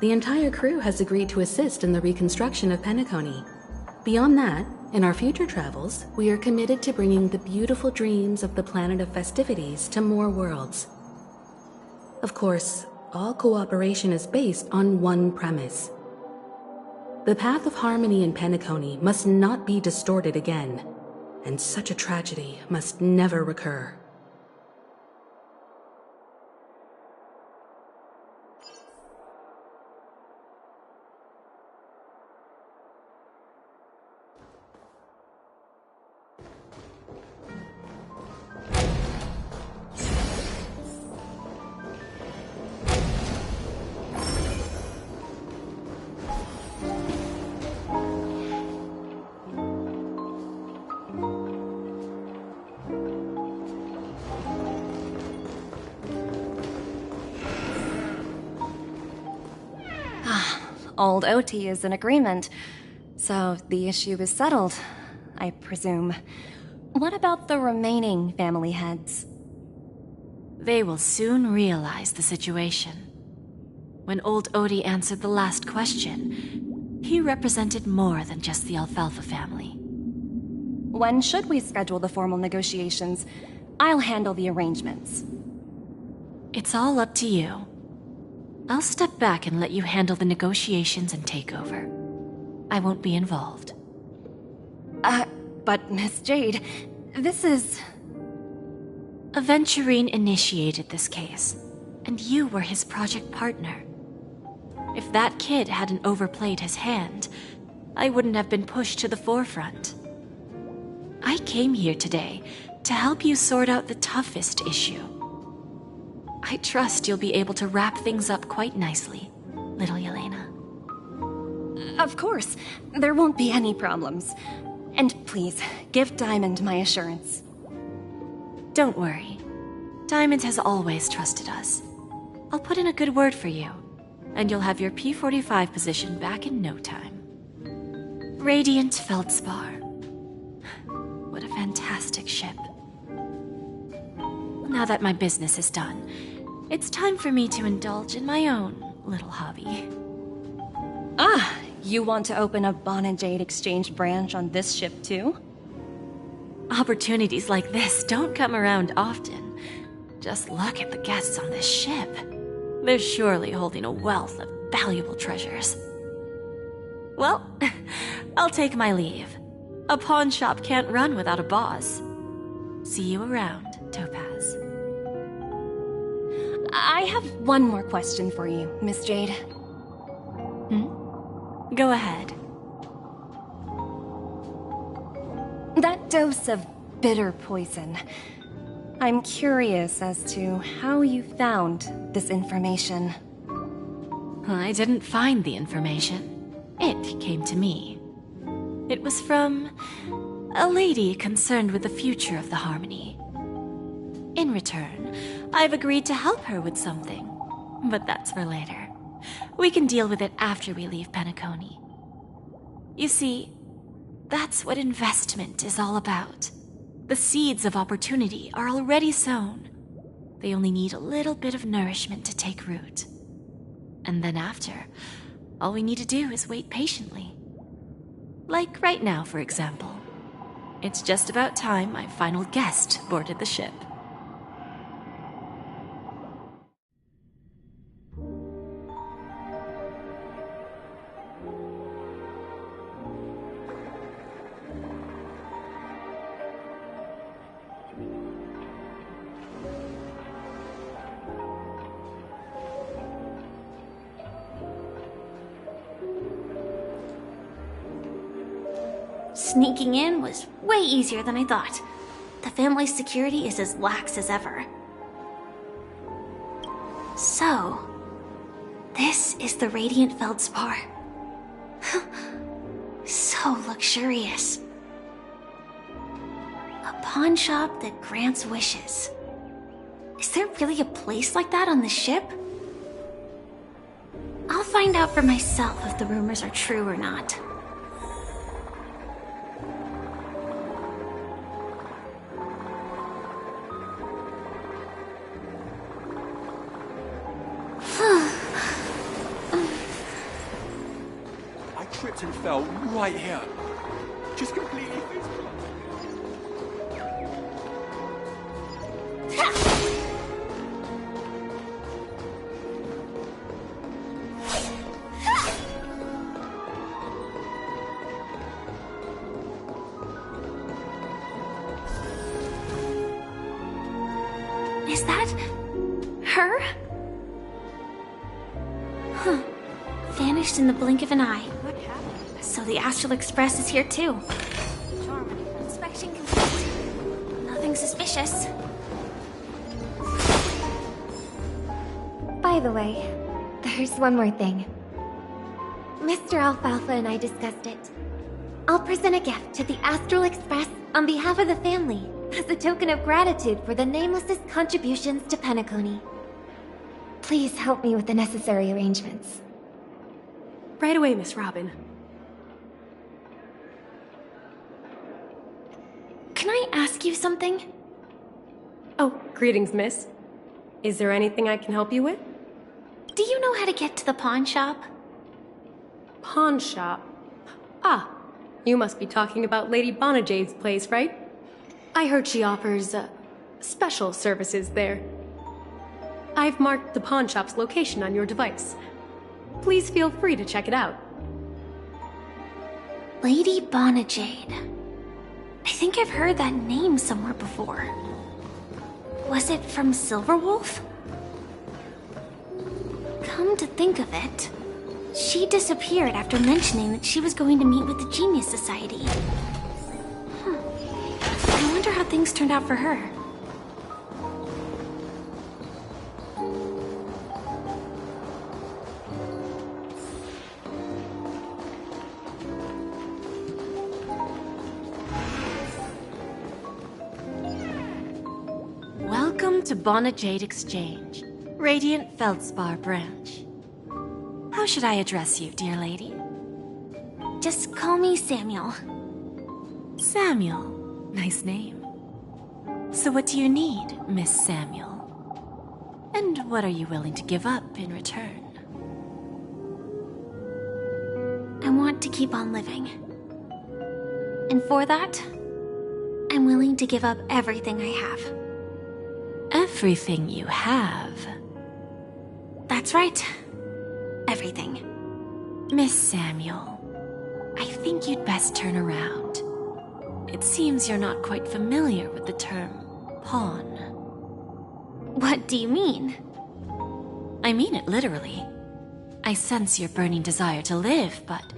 The entire crew has agreed to assist in the reconstruction of Penacony. Beyond that, In our future travels, we are committed to bringing the beautiful dreams of the planet of festivities to more worlds. Of course, all cooperation is based on one premise. The path of harmony in Penacony must not be distorted again, and such a tragedy must never recur. Old OT is in agreement, so the issue is settled, I presume. What about the remaining family heads? They will soon realize the situation. When old Odie answered the last question, he represented more than just the Alfalfa family. When should we schedule the formal negotiations? I'll handle the arrangements. It's all up to you. I'll step back and let you handle the negotiations and takeover. I won't be involved. But Miss Jade, this is... Aventurine initiated this case, and you were his project partner. If that kid hadn't overplayed his hand, I wouldn't have been pushed to the forefront. I came here today to help you sort out the toughest issue. I trust you'll be able to wrap things up quite nicely, little Yelena. Of course, there won't be any problems. And please, give Diamond my assurance. Don't worry. Diamond has always trusted us. I'll put in a good word for you, and you'll have your P-45 position back in no time. Radiant Feldspar. What a fantastic ship. Now that my business is done, it's time for me to indulge in my own little hobby. You want to open a Bon and Jade exchange branch on this ship too? Opportunities like this don't come around often. Just look at the guests on this ship. They're surely holding a wealth of valuable treasures. Well, I'll take my leave. A pawn shop can't run without a boss. See you around, Topaz. I have one more question for you, Miss Jade. Go ahead. That dose of bitter poison. I'm curious as to how you found this information. I didn't find the information. It came to me. It was from a lady concerned with the future of the Harmony. In return, I've agreed to help her with something, but that's for later. We can deal with it after we leave Penacony. You see, that's what investment is all about. The seeds of opportunity are already sown. They only need a little bit of nourishment to take root. And then after, all we need to do is wait patiently. Like right now, for example. It's just about time my final guest boarded the ship. Sneaking in was way easier than I thought. The family's security is as lax as ever. So, this is the Radiant Feldspar. So luxurious. A pawn shop that grants wishes. Is there really a place like that on the ship? I'll find out for myself if the rumors are true or not. I tripped and fell right here. Just completely... Is that her? Huh. Vanished in the blink of an eye. What happened? So the Astral Express is here too. Inspection complete. Nothing suspicious. By the way, there's one more thing. Mr. Alfalfa and I discussed it. I'll present a gift to the Astral Express on behalf of the family, as a token of gratitude for the Nameless's contributions to penacony. Please help me with the necessary arrangements. Right away, Miss Robin. Can I ask you something? Oh, greetings, miss. Is there anything I can help you with? Do you know how to get to the pawn shop? Pawn shop? Ah, you must be talking about Lady Bonajade's place, right? I heard she offers, special services there. I've marked the pawn shop's location on your device. Please feel free to check it out. Lady Bonajade. I think I've heard that name somewhere before. Was it from Silverwolf? Come to think of it, she disappeared after mentioning that she was going to meet with the Genius Society. I wonder how things turned out for her. Welcome to Bonajade Exchange, Radiant Feldspar branch. How should I address you, dear lady? Just call me Samuel. Samuel. Nice name. So what do you need, Miss Samuel? And what are you willing to give up in return? I want to keep on living. And for that, I'm willing to give up everything I have. Everything you have? That's right. Everything. Miss Samuel, I think you'd best turn around. It seems you're not quite familiar with the term pawn. What do you mean? I mean it literally. I sense your burning desire to live, but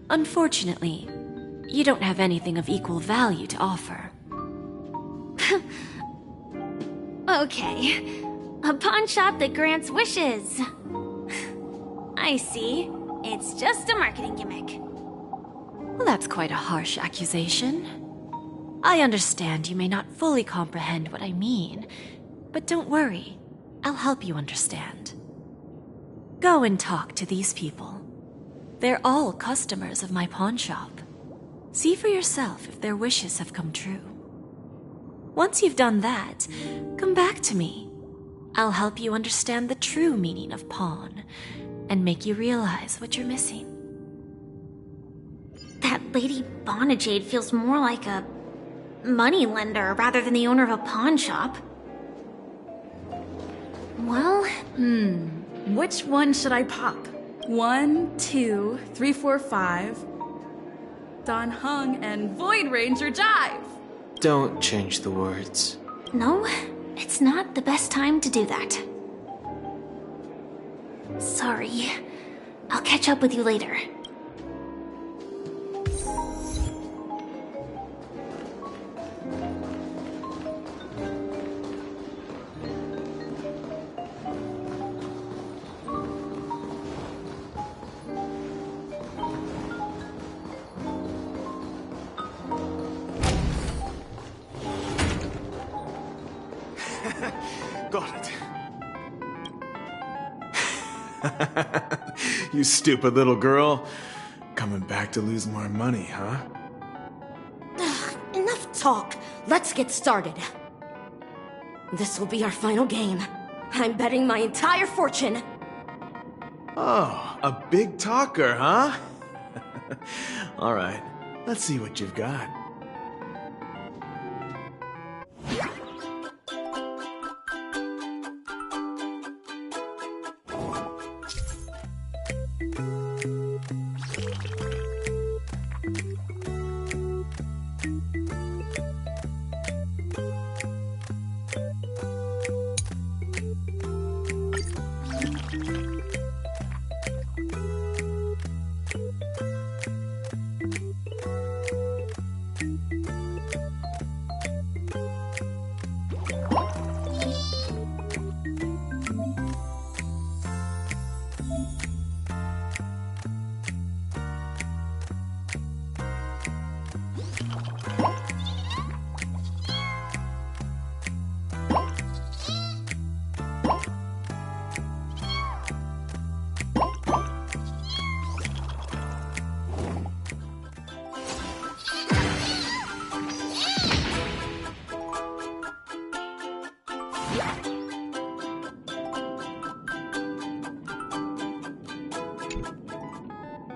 unfortunately, you don't have anything of equal value to offer. Okay. A pawn shop that grants wishes. I see. It's just a marketing gimmick. Well, that's quite a harsh accusation. I understand you may not fully comprehend what I mean, but don't worry. I'll help you understand. Go and talk to these people. They're all customers of my pawn shop. See for yourself if their wishes have come true. Once you've done that, come back to me. I'll help you understand the true meaning of pawn and make you realize what you're missing. That Lady Bonajade feels more like a money lender rather than the owner of a pawn shop. Well, which one should I pop? 1, 2, 3, 4, 5. Don Hung and Void Ranger Jive. Don't change the words. No, it's not the best time to do that. Sorry. I'll catch up with you later. Got it. You stupid little girl. Coming back to lose more money, huh? Enough talk. Let's get started. This will be our final game. I'm betting my entire fortune. Oh, a big talker, huh? All right. Let's see what you've got.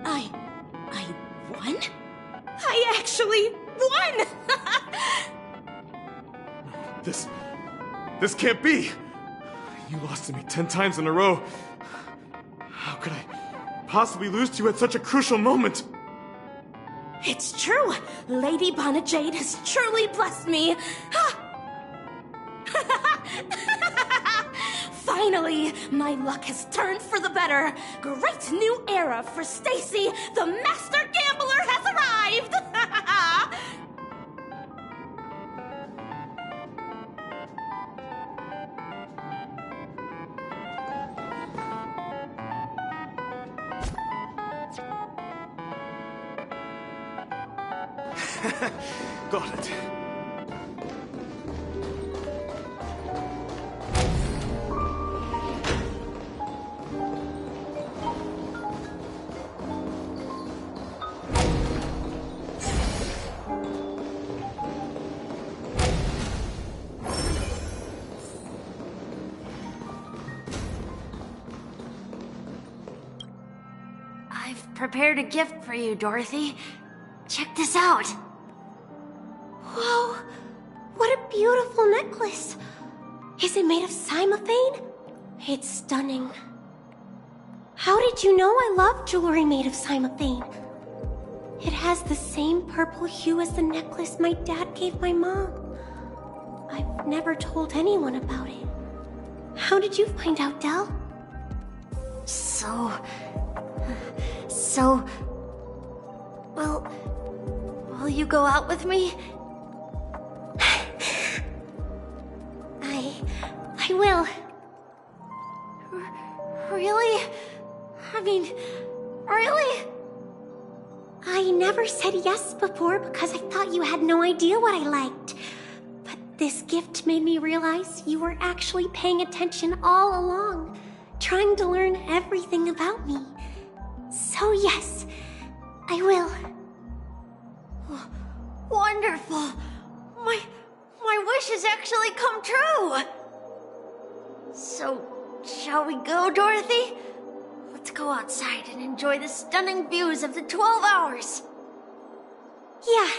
I won? I actually won! This can't be! You lost to me 10 times in a row. How could I possibly lose to you at such a crucial moment? It's true! Lady Bonajade has truly blessed me! Finally, my luck has turned for the better. Great new era for Stacy. The master gambler has arrived. Got it. I've prepared a gift for you, Dorothy. Check this out. Whoa! What a beautiful necklace! Is it made of cymophane? It's stunning. How did you know I love jewelry made of cymophane? It has the same purple hue as the necklace my dad gave my mom. I've never told anyone about it. How did you find out, Del? Will you go out with me? I will. Really? I mean, really? I never said yes before because I thought you had no idea what I liked. But this gift made me realize you were actually paying attention all along, trying to learn everything about me. So yes, I will. Wonderful! My wish has actually come true! So, shall we go, Dorothy? Let's go outside and enjoy the stunning views of the 12 hours! Yeah,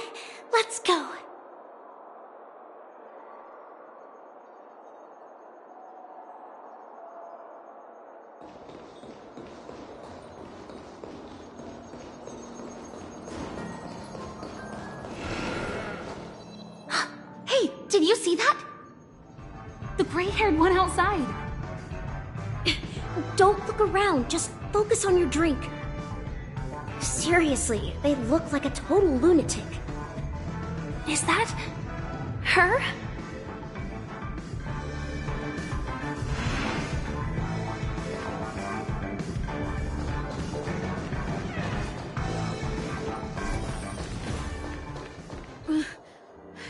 let's go. Hey, did you see that? The gray-haired one outside. Don't look around, just focus on your drink. Seriously, they look like a total lunatic. Is that her?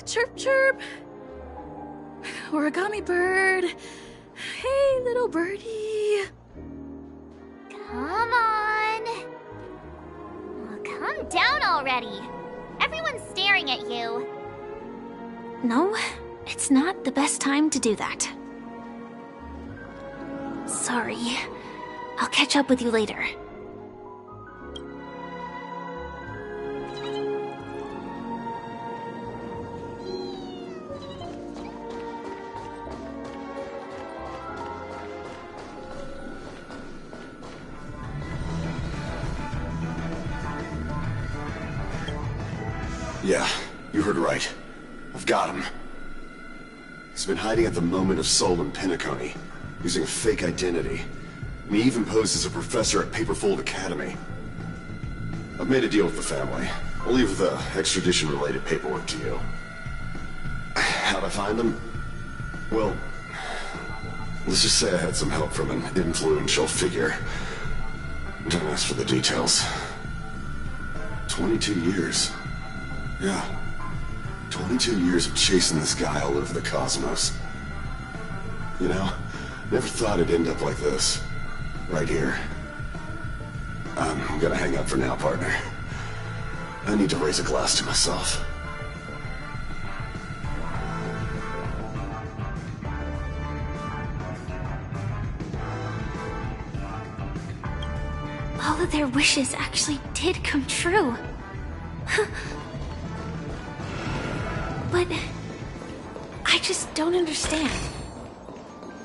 Chirp, chirp. Origami bird. Hey, little birdie. Come on. Well, calm down already. Everyone's staring at you. No, it's not the best time to do that. Sorry. I'll catch up with you later. Yeah, you heard right. I've got him. He's been hiding at the Moment of Soul in Penacony, using a fake identity. And he even posed as a professor at Paperfold Academy. I've made a deal with the family. I'll leave the extradition-related paperwork to you. How'd I find him? Well, let's just say I had some help from an influential figure. Don't ask for the details. 22 years. Yeah. 22 years of chasing this guy all over the cosmos. You know, never thought it'd end up like this. Right here. I'm gonna hang up for now, partner. I need to raise a glass to myself. All of their wishes actually did come true. But I just don't understand.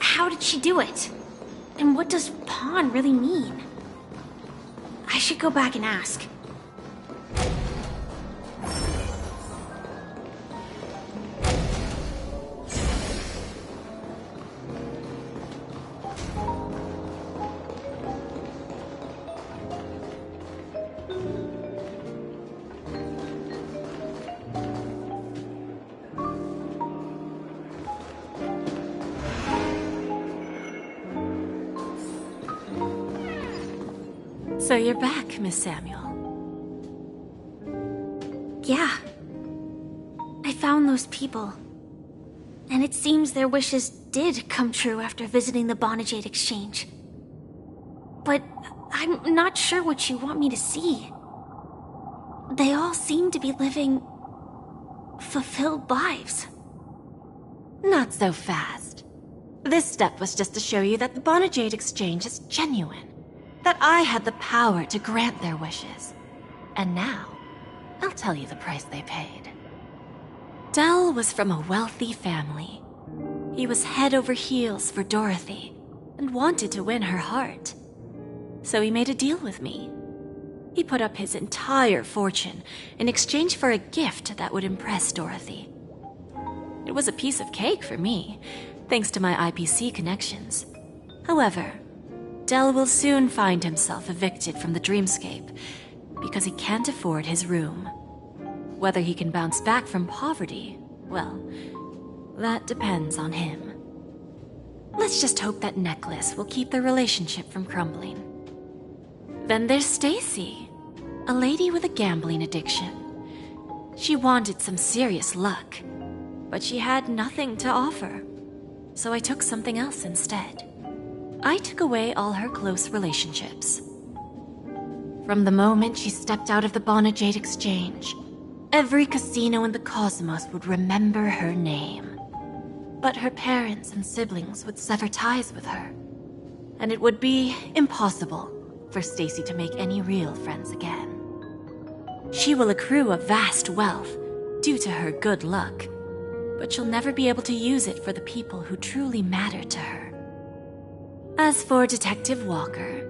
How did she do it? And what does pawn really mean? I should go back and ask. So you're back, Miss Samuel. Yeah. I found those people. And it seems their wishes did come true after visiting the Bonajade Exchange. But I'm not sure what you want me to see. They all seem to be living fulfilled lives. Not so fast. This step was just to show you that the Bonajade Exchange is genuine. That I had the power to grant their wishes. And now, I'll tell you the price they paid. Dell was from a wealthy family. He was head over heels for Dorothy and wanted to win her heart. So he made a deal with me. He put up his entire fortune in exchange for a gift that would impress Dorothy. It was a piece of cake for me, thanks to my IPC connections. However, Dell will soon find himself evicted from the dreamscape because he can't afford his room. Whether he can bounce back from poverty, well, that depends on him. Let's just hope that necklace will keep their relationship from crumbling. Then there's Stacy, a lady with a gambling addiction. She wanted some serious luck, but she had nothing to offer, so I took something else instead. I took away all her close relationships. From the moment she stepped out of the Bonajade Exchange, every casino in the cosmos would remember her name. But her parents and siblings would sever ties with her, and it would be impossible for Stacy to make any real friends again. She will accrue a vast wealth due to her good luck, but she'll never be able to use it for the people who truly matter to her. As for Detective Walker,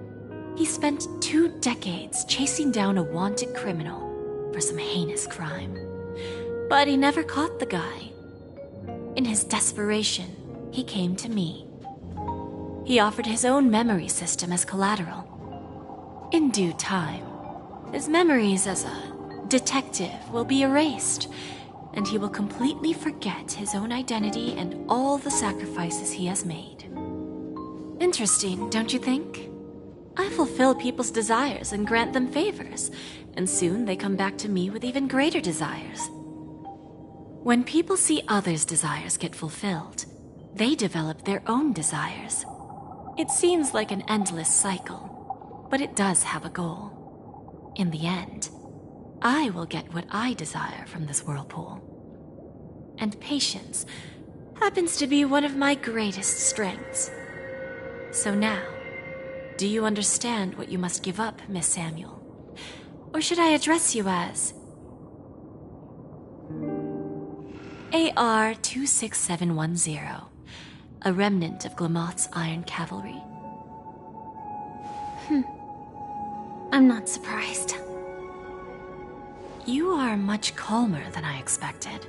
he spent 2 decades chasing down a wanted criminal for some heinous crime. But he never caught the guy. In his desperation, he came to me. He offered his own memory system as collateral. In due time, his memories as a detective will be erased, and he will completely forget his own identity and all the sacrifices he has made. Interesting, don't you think? I fulfill people's desires and grant them favors, and soon they come back to me with even greater desires. When people see others' desires get fulfilled, they develop their own desires. It seems like an endless cycle, but it does have a goal. In the end, I will get what I desire from this whirlpool. And patience happens to be one of my greatest strengths. So now, do you understand what you must give up, Miss Samuel? Or should I address you as AR-26710, a remnant of Glamoth's Iron Cavalry? I'm not surprised. You are much calmer than I expected.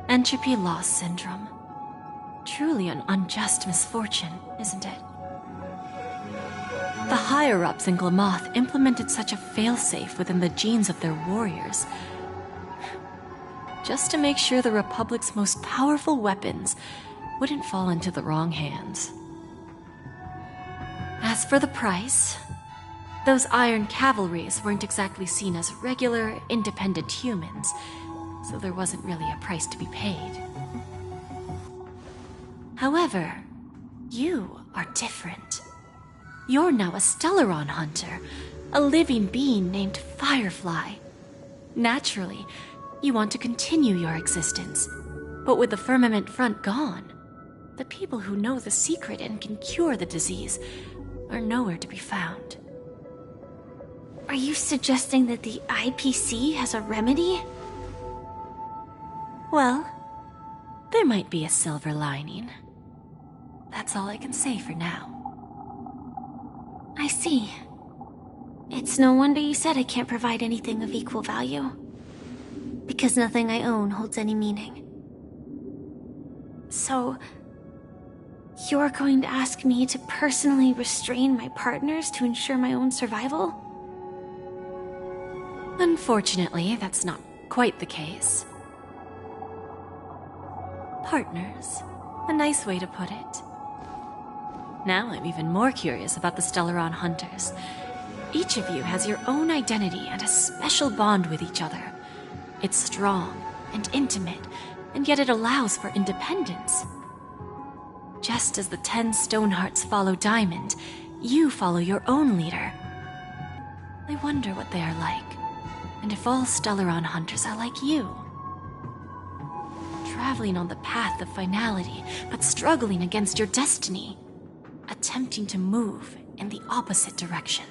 Entropy loss syndrome. Truly an unjust misfortune, isn't it? The higher-ups in Glamoth implemented such a failsafe within the genes of their warriors, just to make sure the Republic's most powerful weapons wouldn't fall into the wrong hands. As for the price, those Iron Cavalries weren't exactly seen as regular, independent humans, so there wasn't really a price to be paid. However, you are different. You're now a Stellaron hunter, a living being named Firefly. Naturally, you want to continue your existence, but with the firmament front gone, the people who know the secret and can cure the disease are nowhere to be found. Are you suggesting that the IPC has a remedy? Well, there might be a silver lining. That's all I can say for now. I see. It's no wonder you said I can't provide anything of equal value. Because nothing I own holds any meaning. So, you're going to ask me to personally restrain my partners to ensure my own survival? Unfortunately, that's not quite the case. Partners. A nice way to put it. Now I'm even more curious about the Stellaron Hunters. Each of you has your own identity and a special bond with each other. It's strong and intimate, and yet it allows for independence. Just as the 10 Stonehearts follow Diamond, you follow your own leader. I wonder what they are like, and if all Stellaron Hunters are like you. Traveling on the path of finality, but struggling against your destiny. Attempting to move in the opposite direction.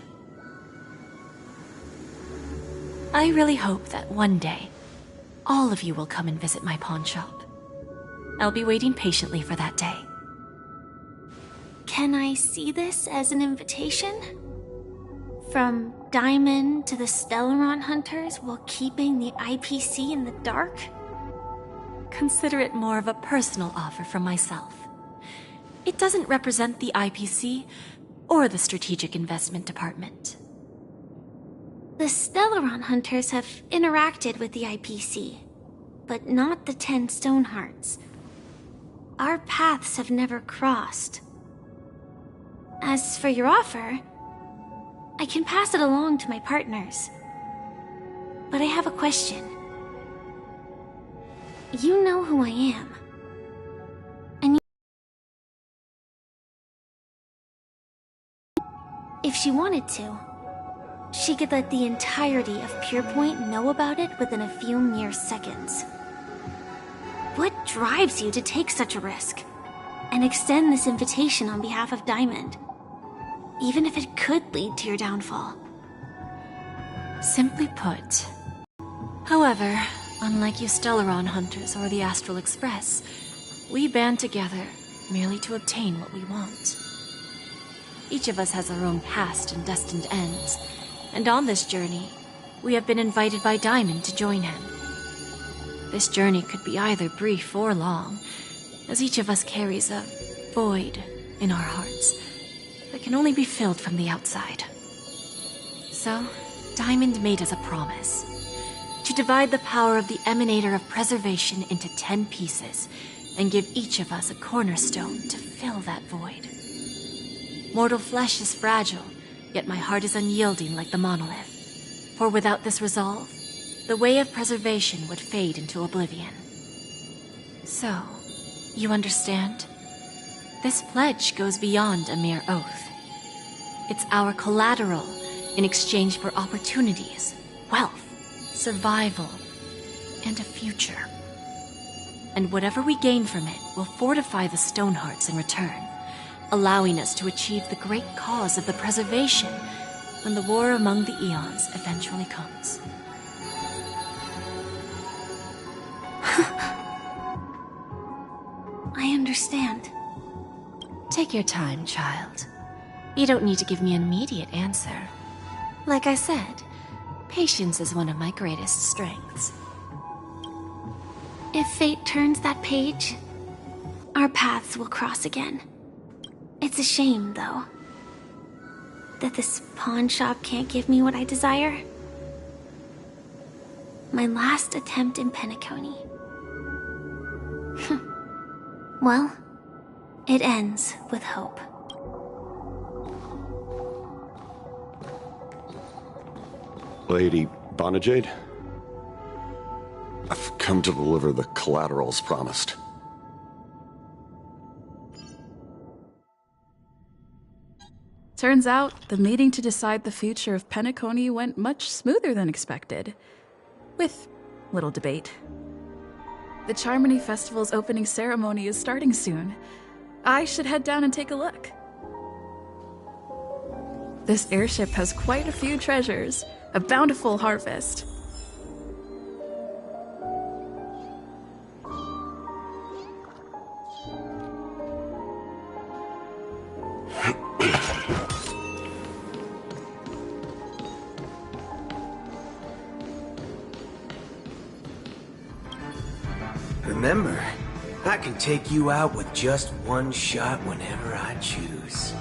I really hope that one day, all of you will come and visit my pawn shop. I'll be waiting patiently for that day. Can I see this as an invitation? From Diamond to the Stellaron Hunters while keeping the IPC in the dark? Consider it more of a personal offer from myself. It doesn't represent the IPC or the Strategic Investment Department. The Stellaron Hunters have interacted with the IPC, but not the 10 Stonehearts. Our paths have never crossed. As for your offer, I can pass it along to my partners. But I have a question. You know who I am. If she wanted to, she could let the entirety of Purepoint know about it within a few mere seconds. What drives you to take such a risk and extend this invitation on behalf of Diamond, even if it could lead to your downfall? Simply put. However, unlike you Stellaron Hunters or the Astral Express, we band together merely to obtain what we want. Each of us has our own past and destined ends, and on this journey, we have been invited by Diamond to join him. This journey could be either brief or long, as each of us carries a void in our hearts that can only be filled from the outside. So, Diamond made us a promise to divide the power of the Emanator of Preservation into 10 pieces and give each of us a cornerstone to fill that void. Mortal flesh is fragile, yet my heart is unyielding like the monolith. For without this resolve, the way of preservation would fade into oblivion. So, you understand? This pledge goes beyond a mere oath. It's our collateral in exchange for opportunities, wealth, survival, and a future. And whatever we gain from it will fortify the Stonehearts in return, allowing us to achieve the great cause of the preservation when the war among the eons eventually comes. I understand. Take your time, child. You don't need to give me an immediate answer. Like I said, Patience is one of my greatest strengths. If fate turns that page, our paths will cross again. It's a shame, though, that this pawn shop can't give me what I desire. My last attempt in penacony. Well, it ends with hope. Lady Bonajade? I've come to deliver the collaterals promised. Turns out, the meeting to decide the future of Penacony went much smoother than expected. With little debate. The Charmony Festival's opening ceremony is starting soon. I should head down and take a look. This airship has quite a few treasures. A bountiful harvest. Remember, I can take you out with just one shot whenever I choose.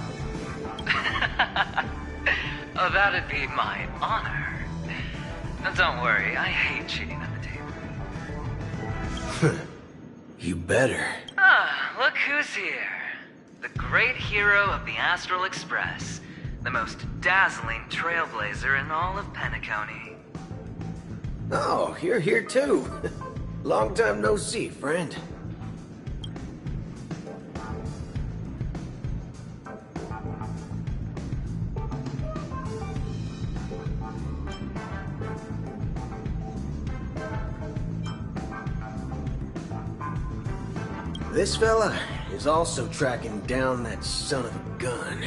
Oh, that'd be my honor. Now don't worry, I hate cheating at the table. You better. Ah, look who's here. The great hero of the Astral Express. The most dazzling trailblazer in all of Penacony. Oh, you're here too. Long time no see, friend. This fella is also tracking down that son of a gun.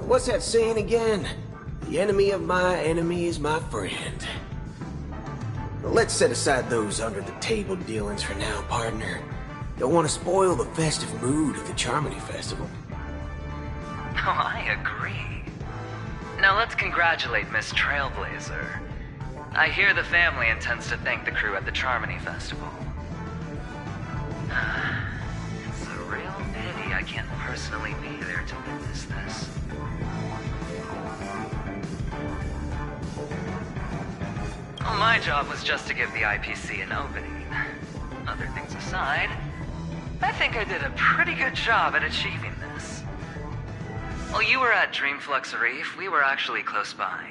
What's that saying again? The enemy of my enemy is my friend. Let's set aside those under-the-table dealings for now, partner. Don't want to spoil the festive mood of the Charmony Festival. Oh, I agree. Now let's congratulate Miss Trailblazer. I hear the family intends to thank the crew at the Charmony Festival. It's a real pity I can't personally be there to witness this. Well, my job was just to give the IPC an opening. Other things aside, I think I did a pretty good job at achieving this. While you were at Dreamflux Reef, we were actually close by.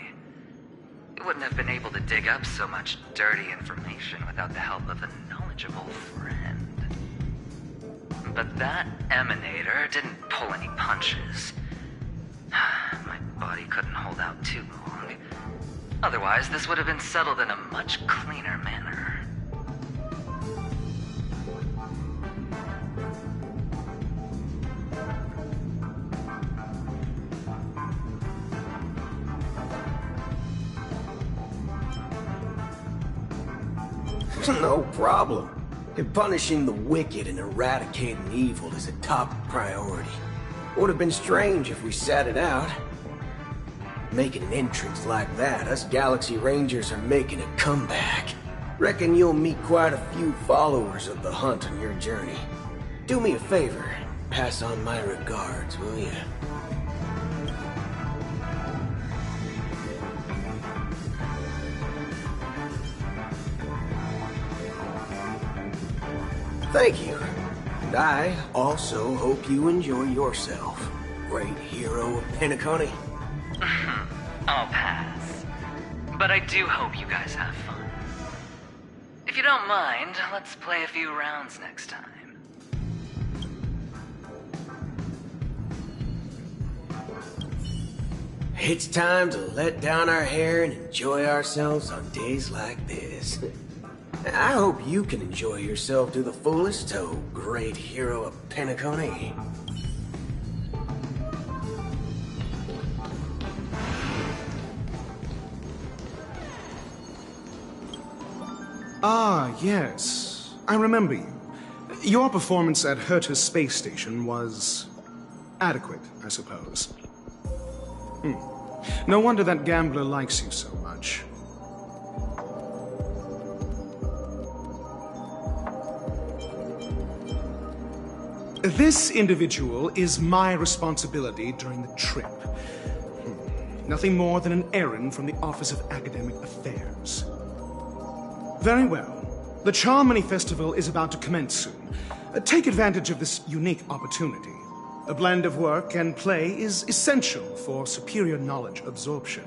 We wouldn't have been able to dig up so much dirty information without the help of a knowledgeable friend. But that emanator didn't pull any punches. My body couldn't hold out too long. Otherwise, this would have been settled in a much cleaner manner. No problem. Punishing the wicked and eradicating evil is a top priority. Would have been strange if we sat it out. Making an entrance like that, us Galaxy Rangers are making a comeback. Reckon you'll meet quite a few followers of the hunt on your journey. Do me a favor, pass on my regards, will you? Thank you. And I also hope you enjoy yourself, great hero of Penacony. I'll pass. But I do hope you guys have fun. If you don't mind, let's play a few rounds next time. It's time to let down our hair and enjoy ourselves on days like this. I hope you can enjoy yourself to the fullest, oh great hero of Penacony. Ah, yes. I remember you. Your performance at Herta's space station was adequate, I suppose. No wonder that gambler likes you so much. This individual is my responsibility during the trip. Nothing more than an errand from the Office of Academic Affairs. Very well. The Charmony Festival is about to commence soon. Take advantage of this unique opportunity. A blend of work and play is essential for superior knowledge absorption.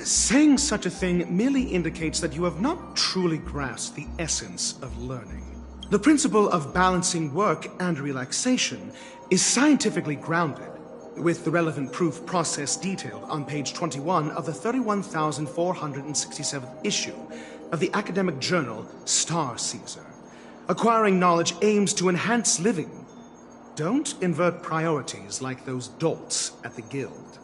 Saying such a thing merely indicates that you have not truly grasped the essence of learning. The principle of balancing work and relaxation is scientifically grounded, with the relevant proof process detailed on page 21 of the 31,467th issue of the academic journal Star Caesar. Acquiring knowledge aims to enhance living. Don't invert priorities like those dolts at the guild.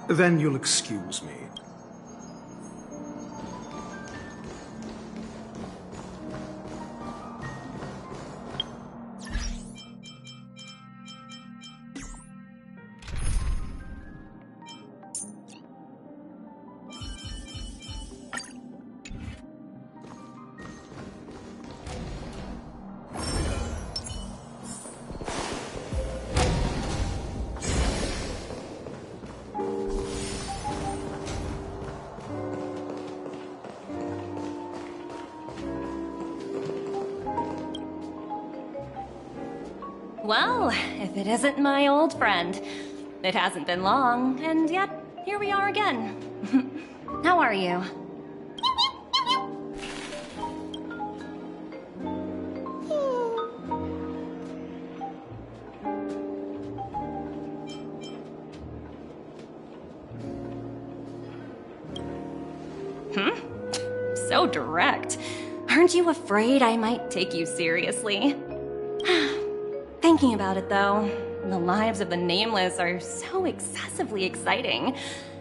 Then you'll excuse me. Well, if it isn't my old friend. It hasn't been long, and yet, here we are again. How are you? So direct. Aren't you afraid I might take you seriously? Thinking about it, though, the lives of the Nameless are so excessively exciting.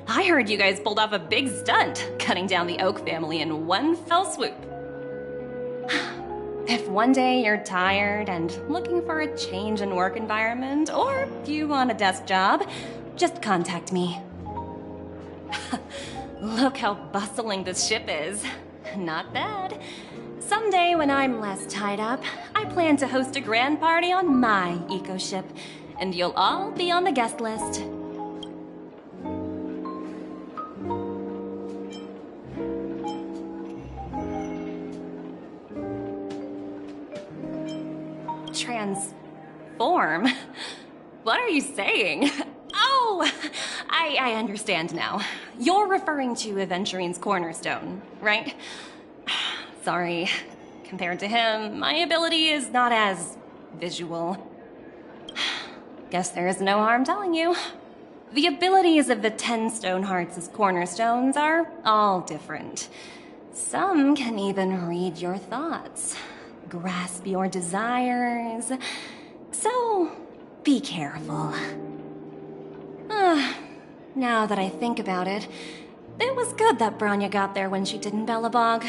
I heard you guys pulled off a big stunt, cutting down the Oak family in one fell swoop. If one day you're tired and looking for a change in work environment, or you want a desk job, just contact me. Look how bustling this ship is. Not bad. Someday when I'm less tied up, I plan to host a grand party on my eco-ship, and you'll all be on the guest list. Transform? What are you saying? Oh, I understand now. You're referring to Aventurine's cornerstone, right? Sorry. Compared to him, my ability is not as visual. Guess there is no harm telling you. The abilities of the 10 Stonehearts' cornerstones are all different. Some can even read your thoughts, grasp your desires. So, be careful. Now that I think about it, it was good that Branya got there when she did in Bellabog.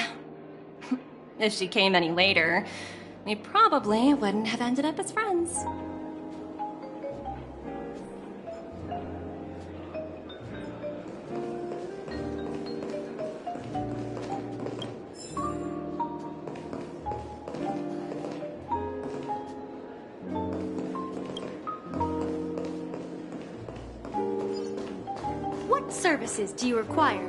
If she came any later, we probably wouldn't have ended up as friends. What services do you require?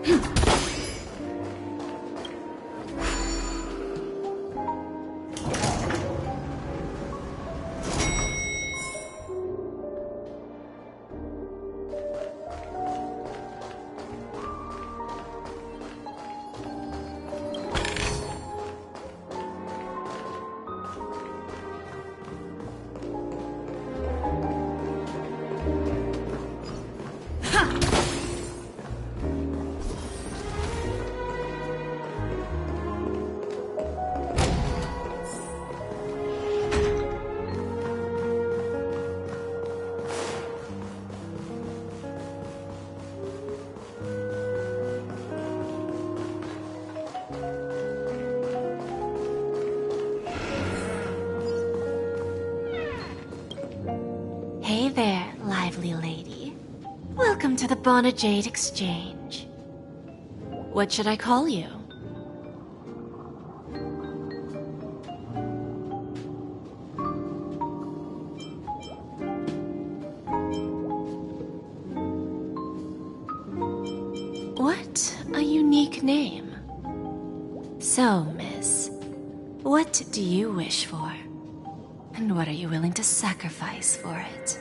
there, lively lady. Welcome to the Bonajade Exchange. What should I call you? What a unique name. So, miss, what do you wish for? And what are you willing to sacrifice for it?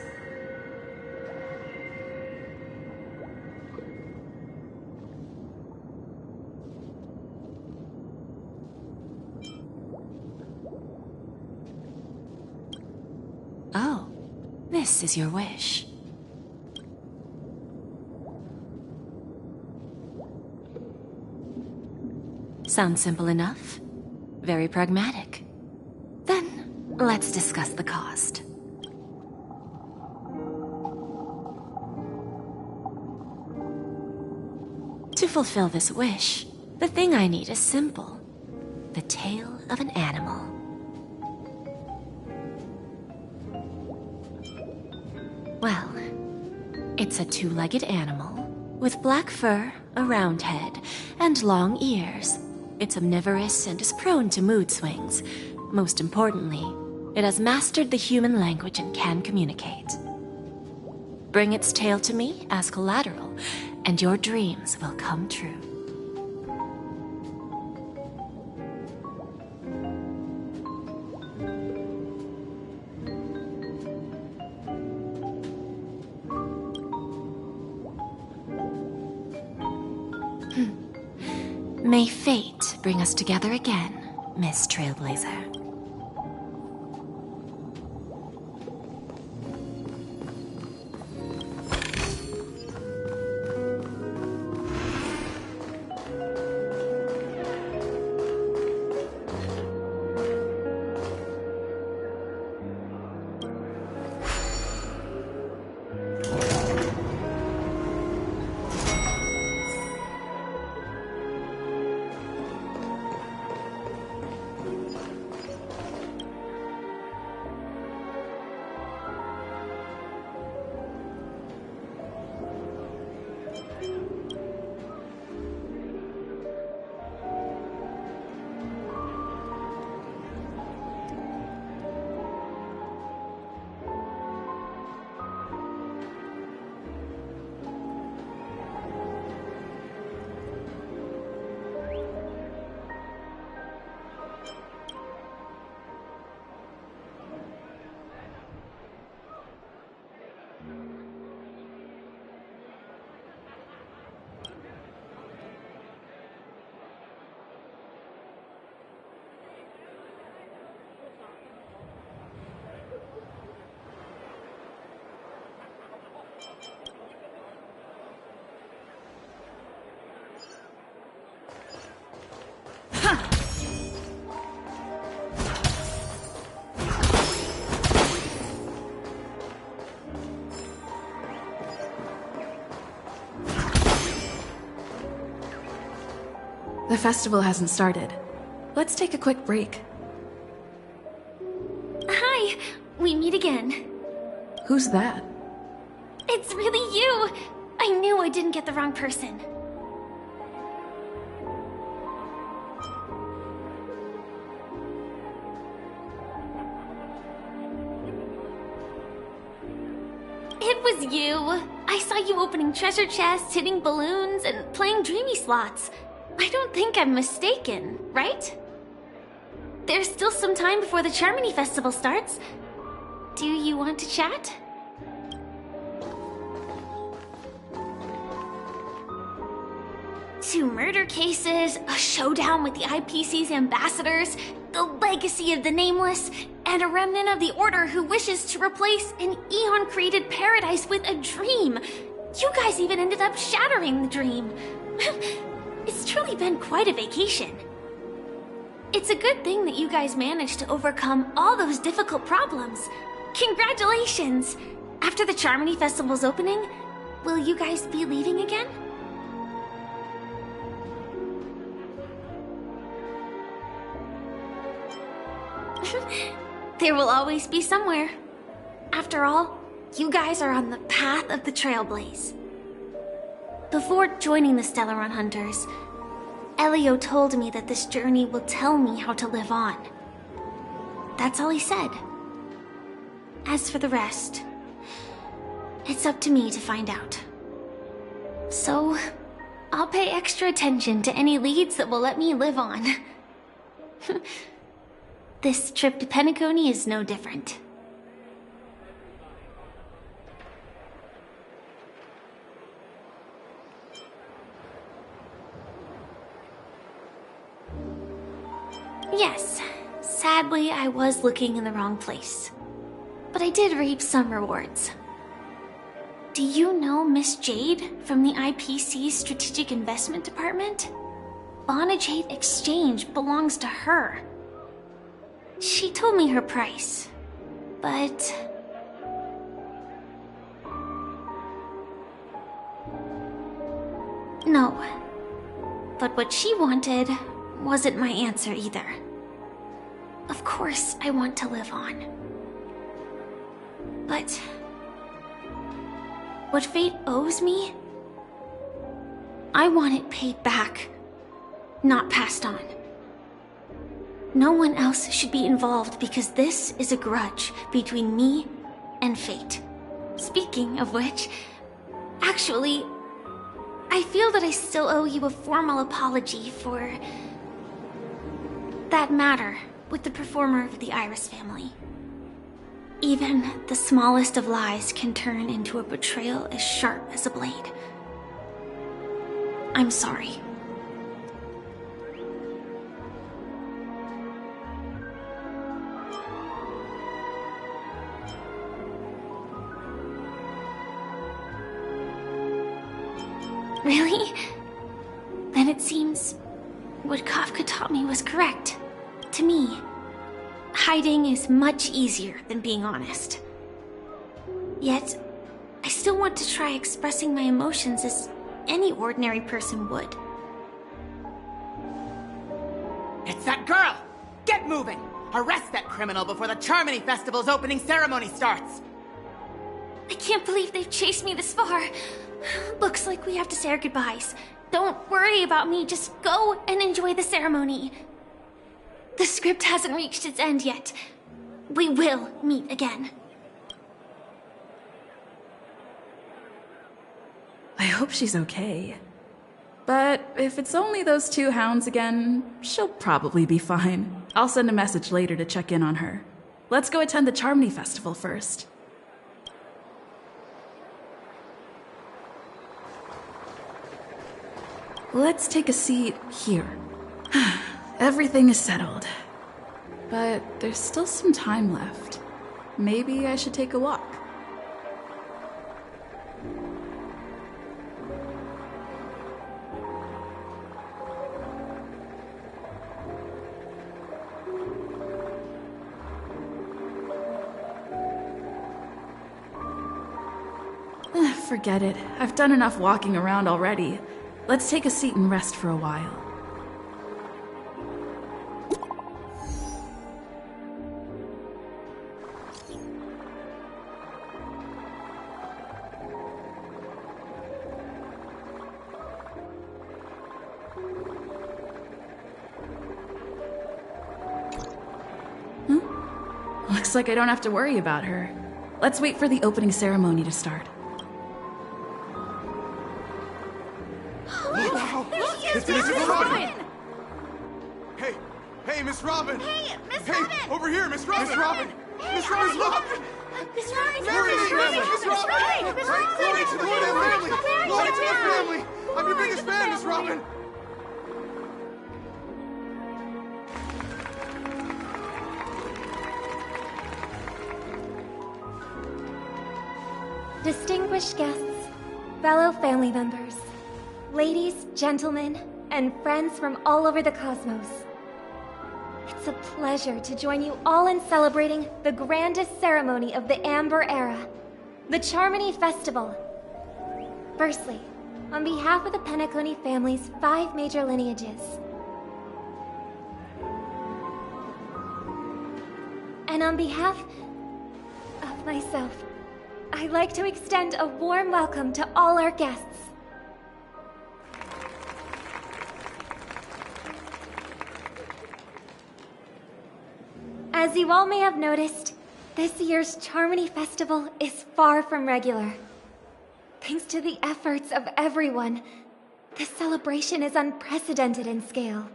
Oh, this is your wish. Sounds simple enough. Very pragmatic. Then, let's discuss the cost. To fulfill this wish, the thing I need is simple. The tail of an animal. Well, it's a two-legged animal with black fur, a round head, and long ears. It's omnivorous and is prone to mood swings. Most importantly, it has mastered the human language and can communicate. Bring its tail to me as collateral, and your dreams will come true. May fate bring us together again, Miss Trailblazer. The festival hasn't started. Let's take a quick break. Hi! We meet again. Who's that? It's really you! I knew I didn't get the wrong person. It was you! I saw you opening treasure chests, hitting balloons, and playing dreamy slots. I don't think I'm mistaken, right? There's still some time before the Charmony Festival starts. Do you want to chat? Two murder cases, a showdown with the IPC's ambassadors, the legacy of the Nameless, and a remnant of the Order who wishes to replace an Eon-created paradise with a dream. You guys even ended up shattering the dream. It's truly been quite a vacation. It's a good thing that you guys managed to overcome all those difficult problems. Congratulations! After the Charmony Festival's opening, will you guys be leaving again? There will always be somewhere. After all, you guys are on the path of the Trailblaze. Before joining the Stellaron Hunters, Elio told me that this journey will tell me how to live on. That's all he said. As for the rest, it's up to me to find out. So, I'll pay extra attention to any leads that will let me live on. This trip to Penacony is no different. Yes, sadly I was looking in the wrong place. But I did reap some rewards. Do you know Miss Jade from the IPC's Strategic Investment Department? Bonajade Exchange belongs to her. She told me her price, but... No. But what she wanted wasn't my answer either. Of course I want to live on. But... what fate owes me? I want it paid back, not passed on. No one else should be involved because this is a grudge between me and fate. Speaking of which, actually, I feel that I still owe you a formal apology for that matter with the performer of the Iris family. Even the smallest of lies can turn into a betrayal as sharp as a blade. I'm sorry. Really? Then it seems what Kafka taught me was correct. To me, hiding is much easier than being honest. Yet, I still want to try expressing my emotions as any ordinary person would. It's that girl! Get moving! Arrest that criminal before the Charmony Festival's opening ceremony starts! I can't believe they've chased me this far. Looks like we have to say our goodbyes. Don't worry about me, just go and enjoy the ceremony. The script hasn't reached its end yet. We will meet again. I hope she's okay. But if it's only those two hounds again, she'll probably be fine. I'll send a message later to check in on her. Let's go attend the Charmony Festival first. Let's take a seat here. Everything is settled. But there's still some time left. Maybe I should take a walk. Forget it. I've done enough walking around already. Let's take a seat and rest for a while. Looks like I don't have to worry about her. Let's wait for the opening ceremony to start. It's Miss Robin! Hey! Hey, Miss Robin! Hey, Miss Robin! Over here, Miss Robin! Miss Robin! Miss Robin, look! Miss Robin! Miss Robin! Glory to the family! Glory to the family! I'm your biggest fan, Miss Robin! Distinguished guests, fellow family members, ladies, gentlemen, and friends from all over the cosmos. It's a pleasure to join you all in celebrating the grandest ceremony of the Amber Era, the Charmony Festival. Firstly, on behalf of the Penacony family's 5 major lineages, and on behalf of myself, I'd like to extend a warm welcome to all our guests. As you all may have noticed, this year's Charmony Festival is far from regular. Thanks to the efforts of everyone, this celebration is unprecedented in scale,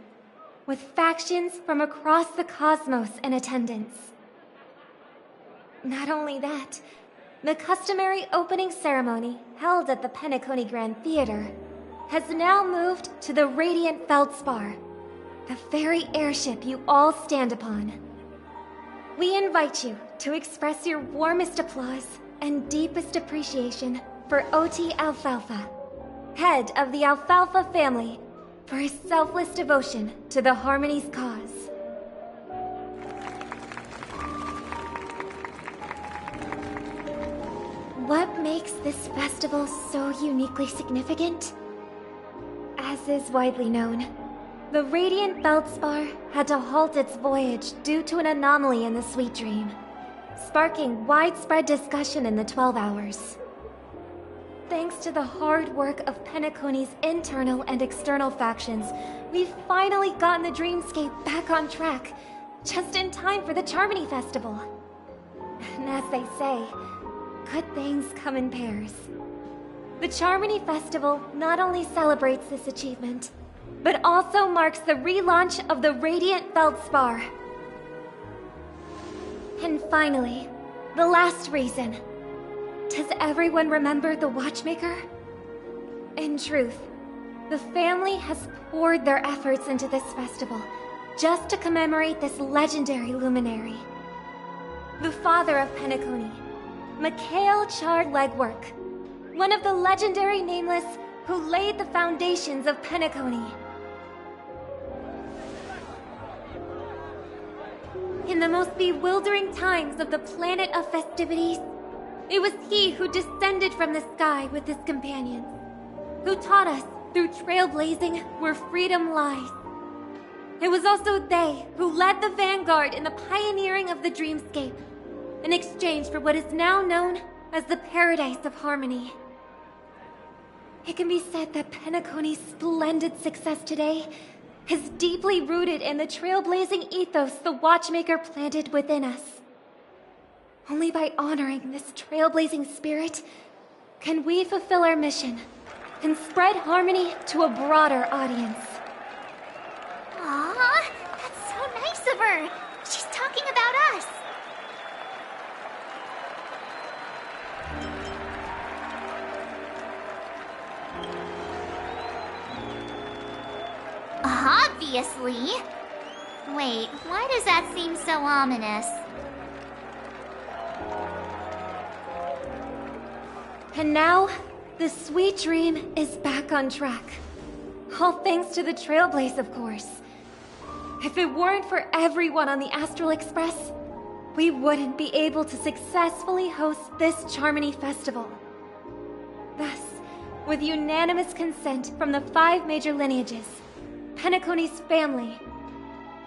with factions from across the cosmos in attendance. Not only that, the customary opening ceremony held at the Penacony Grand Theater has now moved to the Radiant Feldspar, the very airship you all stand upon. We invite you to express your warmest applause and deepest appreciation for OT Alfalfa, head of the Alfalfa family, for his selfless devotion to the Harmony's cause. What makes this festival so uniquely significant? As is widely known, the Radiant Feldspar had to halt its voyage due to an anomaly in the Sweet Dream, sparking widespread discussion in the 12 Hours. Thanks to the hard work of Penacony's internal and external factions, we've finally gotten the Dreamscape back on track, just in time for the Charmony Festival. And as they say, good things come in pairs. The Charmony Festival not only celebrates this achievement, but also marks the relaunch of the Radiant Feldspar. And finally, the last reason. Does everyone remember the Watchmaker? In truth, the family has poured their efforts into this festival just to commemorate this legendary luminary. The father of Penacony, Mikhail Chard Legwork, one of the legendary Nameless who laid the foundations of Penacony. In the most bewildering times of the planet of festivities, it was he who descended from the sky with his companions, who taught us through trailblazing where freedom lies. It was also they who led the vanguard in the pioneering of the Dreamscape, in exchange for what is now known as the Paradise of Harmony. It can be said that Penacony's splendid success today is deeply rooted in the trailblazing ethos the Watchmaker planted within us. Only by honoring this trailblazing spirit can we fulfill our mission and spread harmony to a broader audience. Aw, that's so nice of her. She's talking about us. Obviously. Wait, why does that seem so ominous? And now, the Sweet Dream is back on track. All thanks to the Trailblaze, of course. If it weren't for everyone on the Astral Express, we wouldn't be able to successfully host this Charmony Festival. Thus, with unanimous consent from the 5 major lineages, Penacony's family,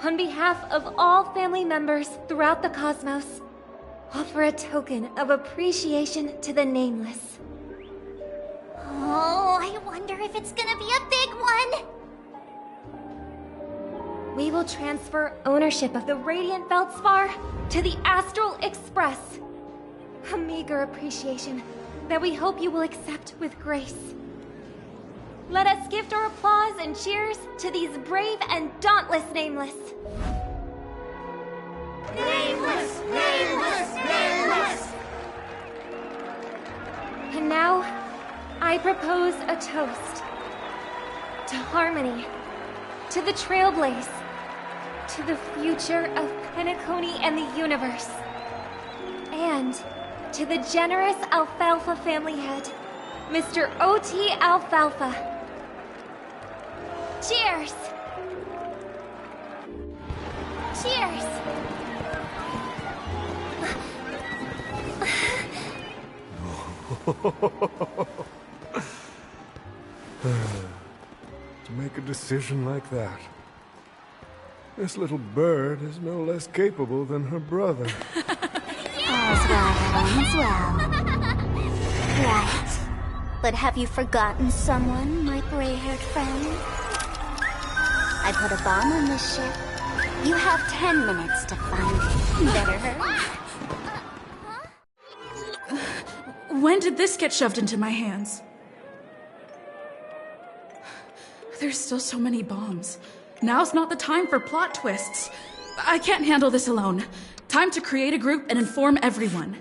on behalf of all family members throughout the cosmos, offer a token of appreciation to the Nameless. Oh, I wonder if it's gonna be a big one! We will transfer ownership of the Radiant Feldspar to the Astral Express. A meager appreciation that we hope you will accept with grace. Let us gift our applause and cheers to these brave and dauntless Nameless. Nameless! Nameless! Nameless! And now, I propose a toast. To harmony, to the Trailblaze, to the future of Penacony and the universe, and to the generous Alfalfa family head, Mr. O.T. Alfalfa. Cheers! Cheers! To make a decision like that. This little bird is no less capable than her brother. All's well, all's well. Right. But have you forgotten someone, my gray-haired friend? I put a bomb on this ship. You have 10 minutes to find it. Better hurry. When did this get shoved into my hands? There's still so many bombs. Now's not the time for plot twists. I can't handle this alone. Time to create a group and inform everyone.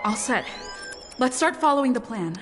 All set. Let's start following the plan.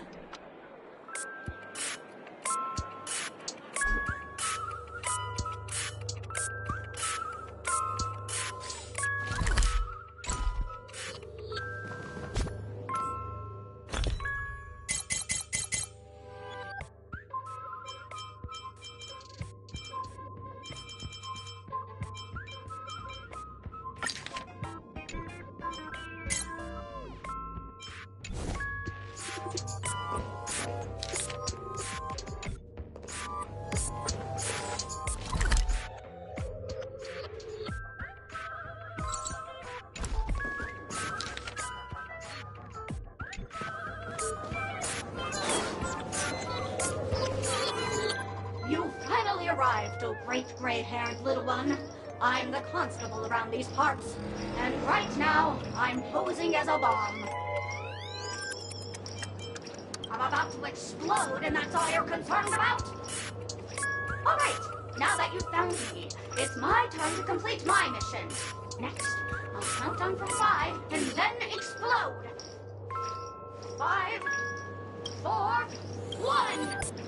Arrived, oh great gray-haired little one. I'm the constable around these parts, and right now, I'm posing as a bomb. I'm about to explode, and that's all you're concerned about? All right, now that you've found me, it's my turn to complete my mission. Next, I'll count down from 5, and then explode. 5, 4, 1...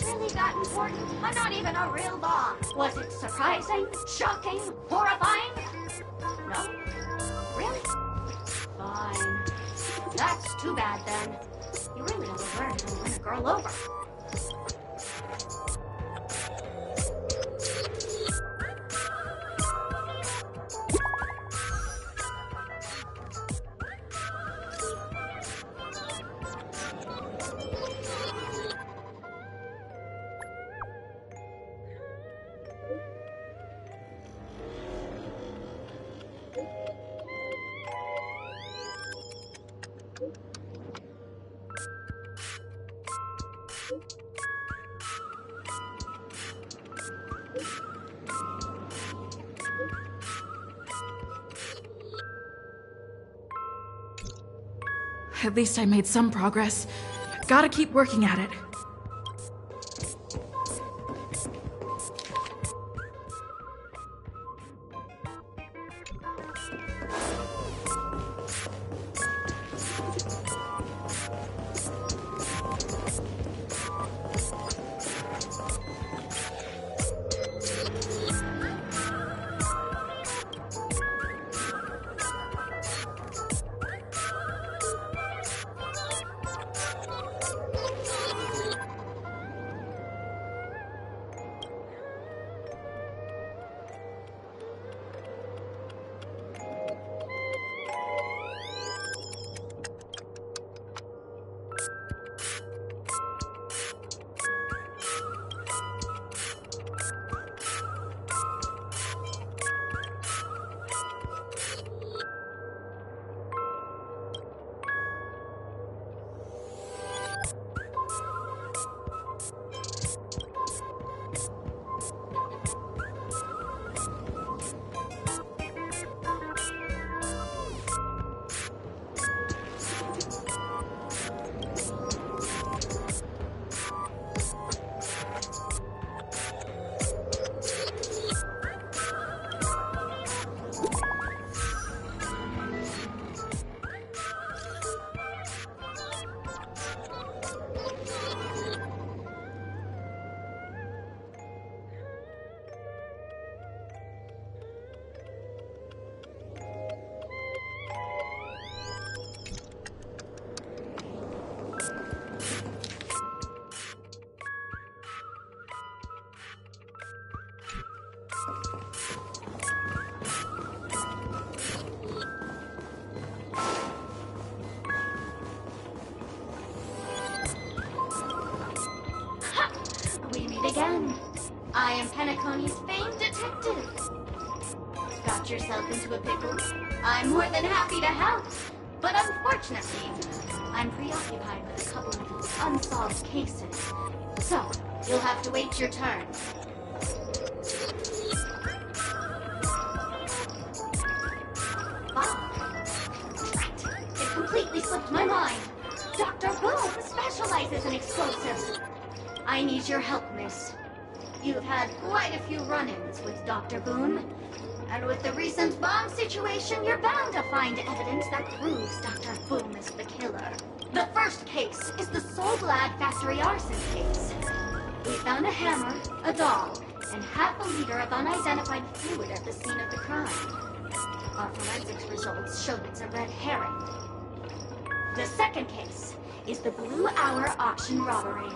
Really that important? I'm not even a real bomb. Was it surprising? Shocking? Horrifying? No? Really? Fine. That's too bad then. You really never learn how to win a girl over. At least I made some progress. Gotta keep working at it. again. I am Penacony's famed detective. Got yourself into a pickle? I'm more than happy to help. But unfortunately, I'm preoccupied with a couple of unsolved cases. So, you'll have to wait your turn. It completely slipped my mind. Dr. Boom specializes in explosives. I need your help, miss. You've had quite a few run-ins with Dr. Boom. And with the recent bomb situation, you're bound to find evidence that proves Dr. Boom is the killer. The first case is the Soulglad factory arson case. We found a hammer, a doll, and half a liter of unidentified fluid at the scene of the crime. Our forensics results showed it's a red herring. The second case is the Blue Hour auction robbery.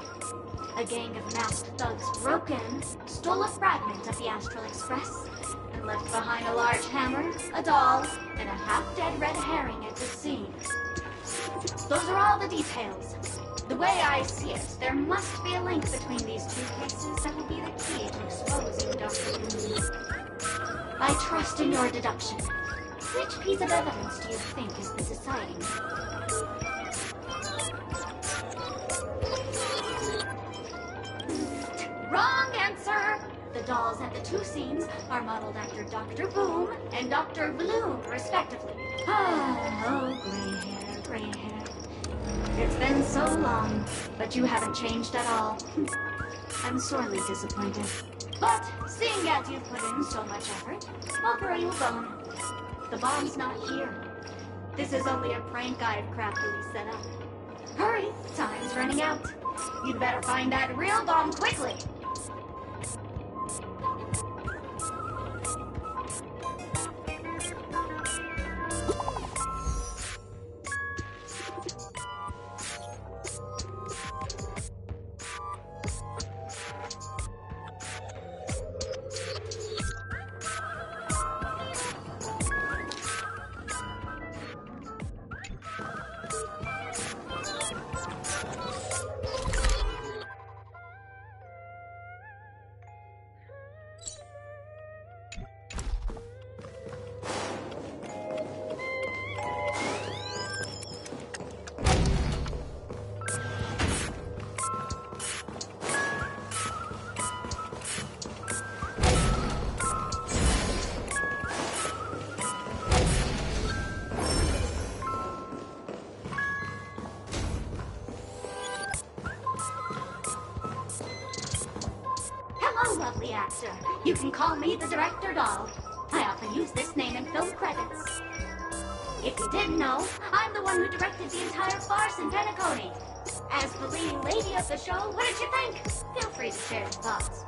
A gang of masked thugs broke in, stole a fragment of the Astral Express, and left behind a large hammer, a doll, and a half-dead red herring at the scene. Those are all the details. The way I see it, there must be a link between these two cases that will be the key to exposing Dr. Boom. I trust in your deduction. Which piece of evidence do you think is the deciding? Wrong answer! The dolls at the two scenes are modeled after Dr. Boom and Dr. Bloom, respectively. Oh, gray hair. It's been so long, but you haven't changed at all. I'm sorely disappointed. But, seeing as you've put in so much effort, I'll throw you a bone. The bomb's not here. This is only a prank I've craftily set up. Hurry, time's running out. You'd better find that real bomb quickly. Lovely actor. You can call me the Director Doll. I often use this name in film credits. If you didn't know, I'm the one who directed the entire farce in Penacony. As the leading lady of the show, what did you think? Feel free to share your thoughts.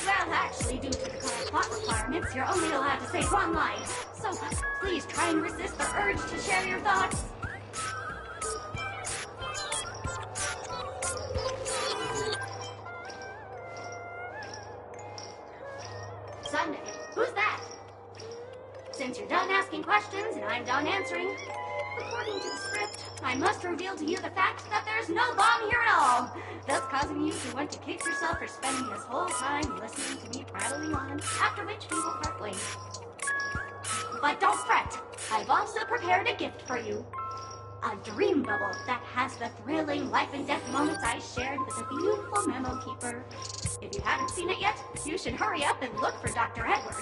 Well, actually, due to the current plot requirements, you're only allowed to say one line. So please try and resist the urge to share your thoughts. Sunday, who's that? Since you're done asking questions and I'm done answering, according to the script, I must reveal to you the fact that there's no bomb here at all, thus causing you to want to kick yourself for spending this whole time listening to me prattling on, after which we will part ways. But don't fret, I've also prepared a gift for you. A dream bubble that has the thrilling life and death moments I shared with a beautiful memo keeper. If you haven't seen it yet, you should hurry up and look for Dr. Edward.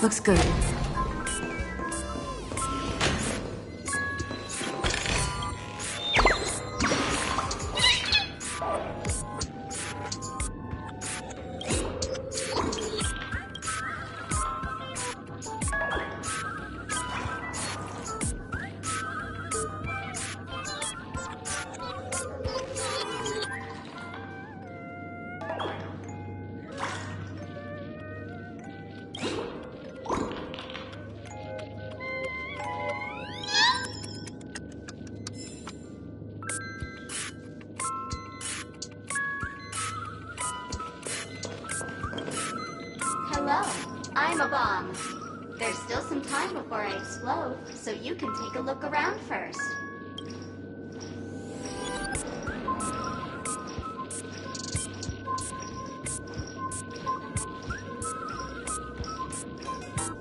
Looks good. Hello, I'm a bomb. There's still some time before I explode, so you can take a look around first.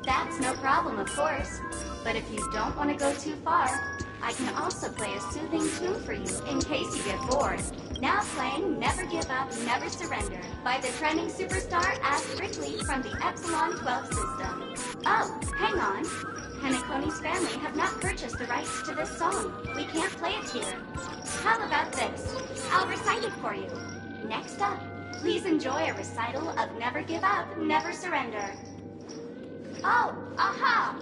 That's no problem, of course. But if you don't want to go too far, I can also play a soothing tune for you in case you get bored. Now playing Never Give Up, Never Surrender by the trending superstar Ash Brickley from the Epsilon 12 system. Oh, hang on. Penacony's family have not purchased the rights to this song. We can't play it here. How about this? I'll recite it for you. Next up, please enjoy a recital of Never Give Up, Never Surrender. Oh, aha!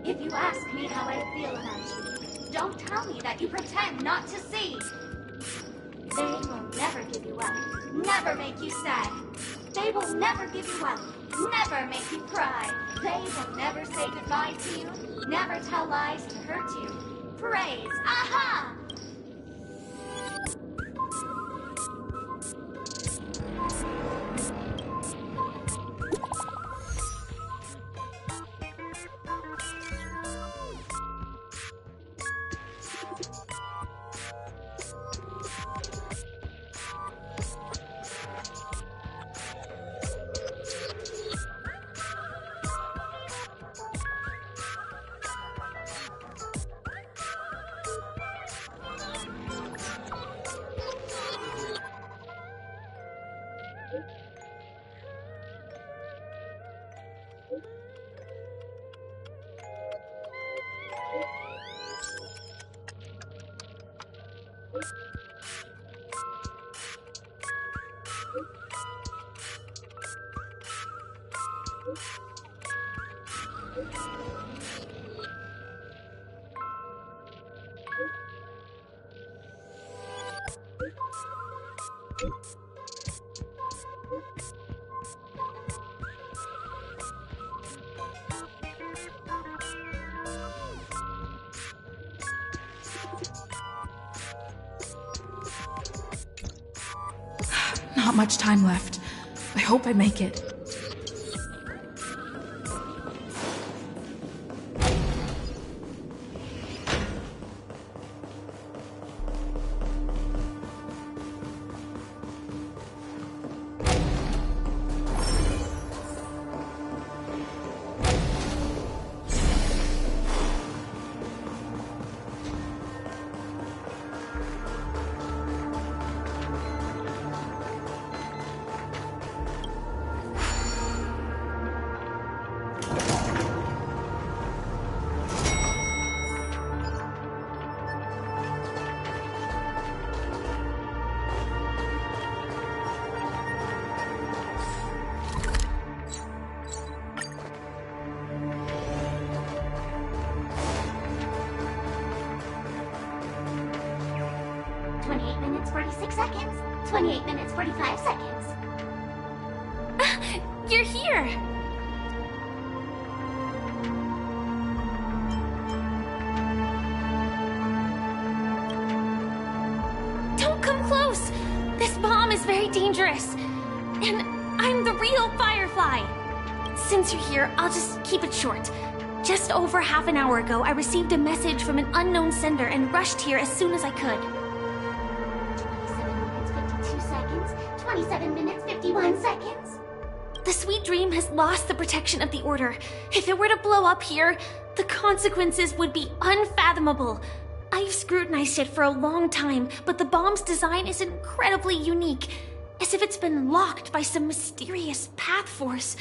If you ask me how I feel about you, don't tell me that you pretend not to see. They will never give you up, never make you sad. They will never give you up, never make you cry. They will never say goodbye to you, never tell lies to hurt you. Praise, aha! Not much time left. I hope I make it. Minutes, 46 seconds. 28 minutes, 45 seconds. You're here! Don't come close! This bomb is very dangerous. And I'm the real Firefly. Since you're here, I'll just keep it short. Just over half an hour ago, I received a message from an unknown sender and rushed here as soon as I could. 27 minutes, 51 seconds. The Sweet Dream has lost the protection of the Order. If it were to blow up here, the consequences would be unfathomable. I've scrutinized it for a long time, but the bomb's design is incredibly unique, as if it's been locked by some mysterious path force.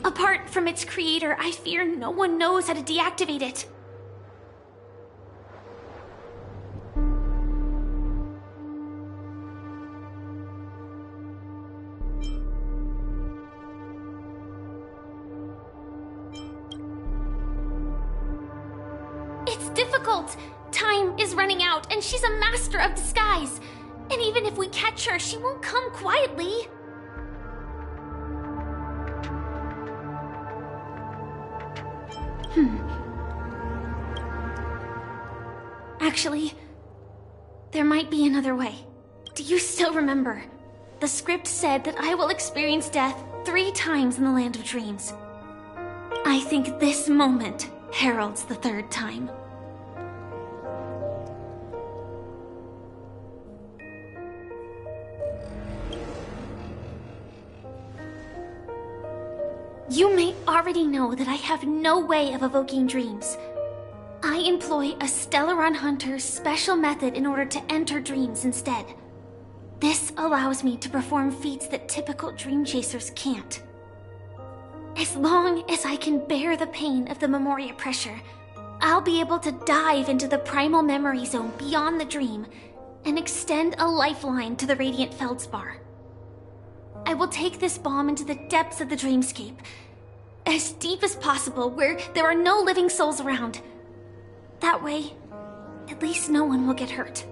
Apart from its creator, I fear no one knows how to deactivate it. It's difficult. Time is running out, and she's a master of disguise. And even if we catch her, she won't come quietly. Actually, there might be another way. Do you still remember? The script said that I will experience death 3 times in the Land of Dreams. I think this moment heralds the 3rd time. You may already know that I have no way of evoking dreams. I employ a Stellaron Hunter's special method in order to enter dreams instead. This allows me to perform feats that typical dream chasers can't. As long as I can bear the pain of the Memoria pressure, I'll be able to dive into the primal memory zone beyond the dream and extend a lifeline to the Radiant Feldspar. I will take this bomb into the depths of the dreamscape, as deep as possible where there are no living souls around. That way, at least no one will get hurt.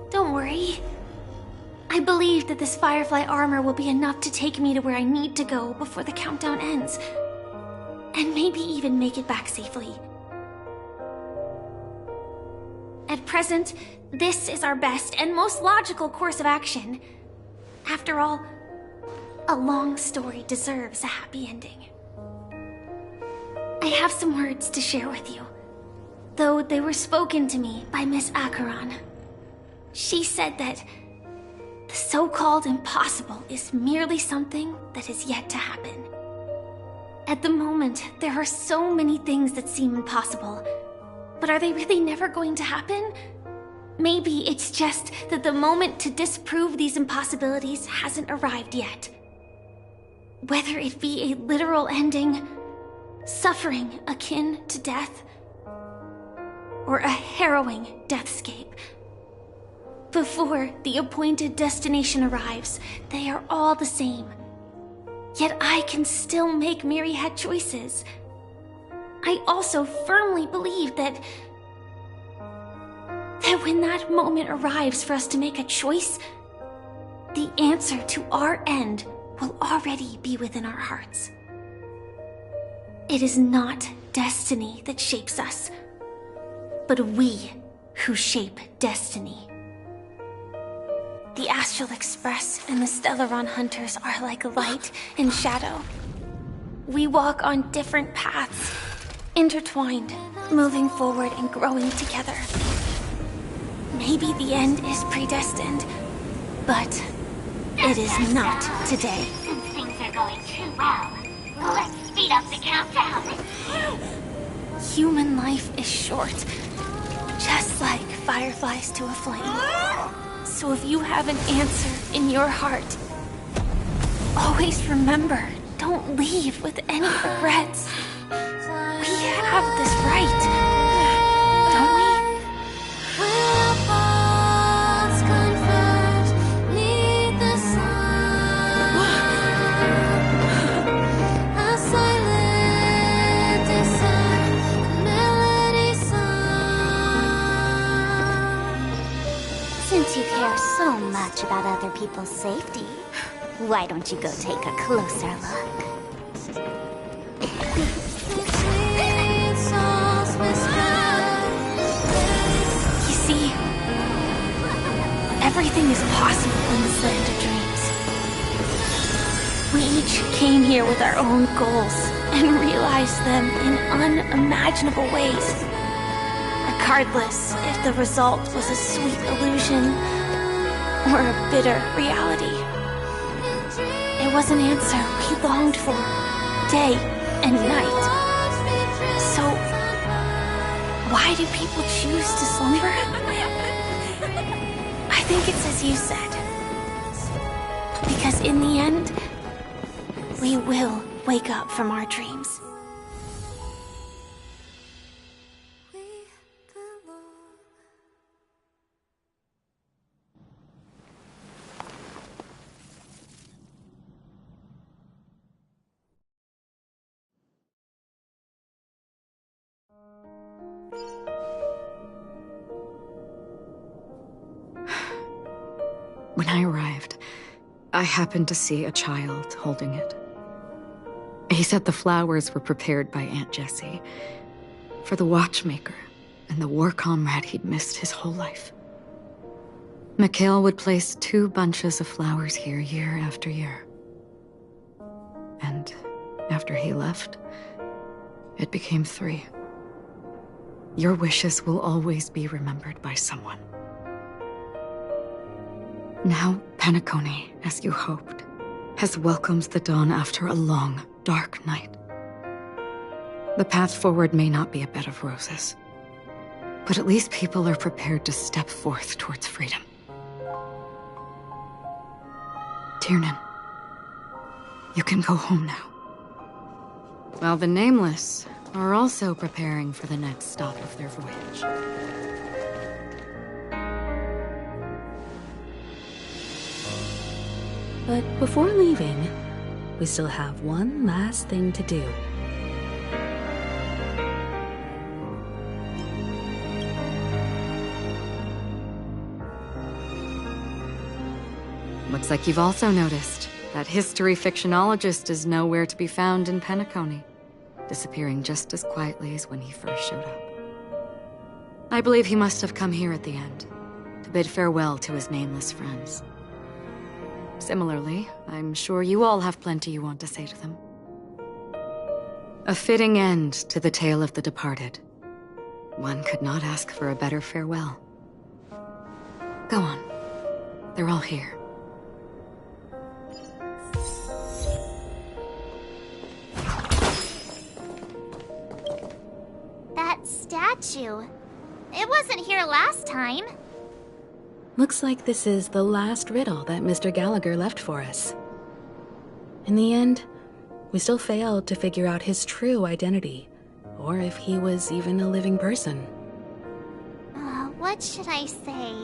Don't worry. I believe that this Firefly armor will be enough to take me to where I need to go before the countdown ends. And maybe even make it back safely. At present, this is our best and most logical course of action. After all, a long story deserves a happy ending. I have some words to share with you, though they were spoken to me by Miss Acheron. She said that the so-called impossible is merely something that is yet to happen. At the moment, there are so many things that seem impossible, but are they really never going to happen? Maybe it's just that the moment to disprove these impossibilities hasn't arrived yet. Whether it be a literal ending, suffering akin to death, or a harrowing deathscape. Before the appointed destination arrives, they are all the same. Yet I can still make myriad choices. I also firmly believe that when that moment arrives for us to make a choice, the answer to our end will already be within our hearts. It is not destiny that shapes us, but we who shape destiny. The Astral Express and the Stellaron Hunters are like light and shadow. We walk on different paths, intertwined, moving forward and growing together. Maybe the end is predestined, but it is not today. Since things are going too well, let's speed up the countdown. Human life is short, just like fireflies to a flame. So if you have an answer in your heart, always remember, don't leave with any regrets. We have this right, don't we? Since you care so much about other people's safety, why don't you go take a closer look? You see, everything is possible in this land of dreams. We each came here with our own goals and realized them in unimaginable ways. Regardless if the result was a sweet illusion or a bitter reality. It was an answer we longed for, day and night. So, why do people choose to slumber? think it's as you said. Because in the end, we will wake up from our dreams. When I arrived, I happened to see a child holding it. He said the flowers were prepared by Aunt Jessie for the watchmaker and the war comrade he'd missed his whole life. Mikhail would place 2 bunches of flowers here year after year. And after he left, it became 3. Your wishes will always be remembered by someone. Now, Penacony, as you hoped, has welcomed the dawn after a long, dark night. The path forward may not be a bed of roses, but at least people are prepared to step forth towards freedom. Tiernan, you can go home now. While the Nameless are also preparing for the next stop of their voyage. But before leaving, we still have one last thing to do. Looks like you've also noticed that history fictionologist is nowhere to be found in Penacony, disappearing just as quietly as when he first showed up. I believe he must have come here at the end, to bid farewell to his nameless friends. Similarly, I'm sure you all have plenty you want to say to them. A fitting end to the tale of the departed. One could not ask for a better farewell. Go on. They're all here. That statue. It wasn't here last time. Looks like this is the last riddle that Mr. Gallagher left for us. In the end, we still failed to figure out his true identity, or if he was even a living person. What should I say?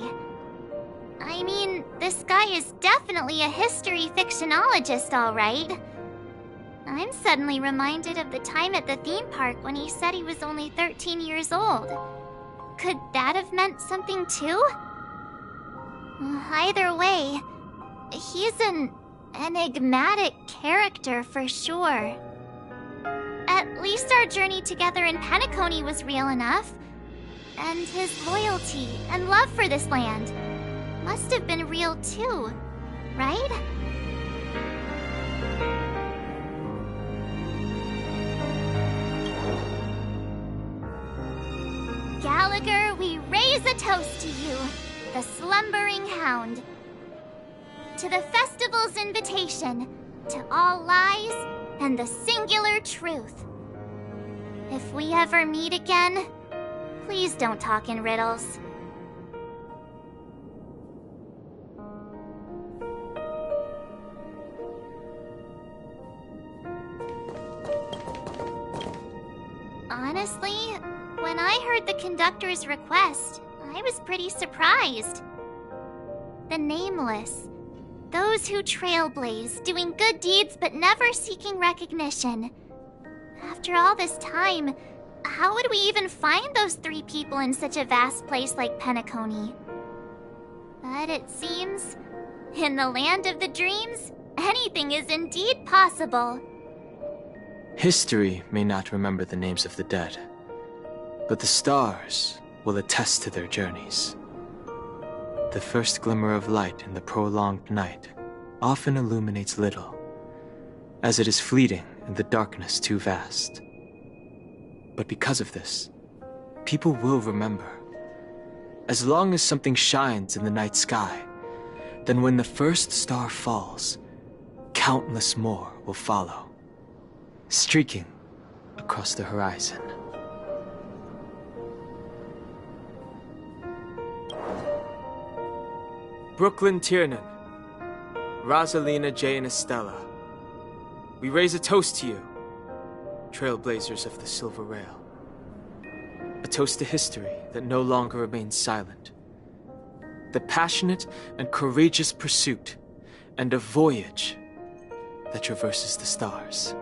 I mean, this guy is definitely a history fictionologist, all right. I'm suddenly reminded of the time at the theme park when he said he was only 13 years old. Could that have meant something too? Either way, he's an enigmatic character for sure. At least our journey together in Penacony was real enough. And his loyalty and love for this land must have been real too, right? Gallagher, we raise a toast to you, the slumbering hound. To the festival's invitation, to all lies and the singular truth. If we ever meet again, please don't talk in riddles. Honestly, when I heard the conductor's request, I was pretty surprised. The Nameless. Those who trailblaze, doing good deeds but never seeking recognition. After all this time, how would we even find those 3 people in such a vast place like Penacony? But it seems, in the land of the dreams, anything is indeed possible. History may not remember the names of the dead, but the stars will attest to their journeys. The first glimmer of light in the prolonged night often illuminates little, as it is fleeting in the darkness too vast. But because of this, people will remember. As long as something shines in the night sky, then when the first star falls, countless more will follow, streaking across the horizon. Brooklyn Tiernan, Rosalina J. and Estella, we raise a toast to you, trailblazers of the Silver Rail. A toast to history that no longer remains silent. The passionate and courageous pursuit, and a voyage that traverses the stars.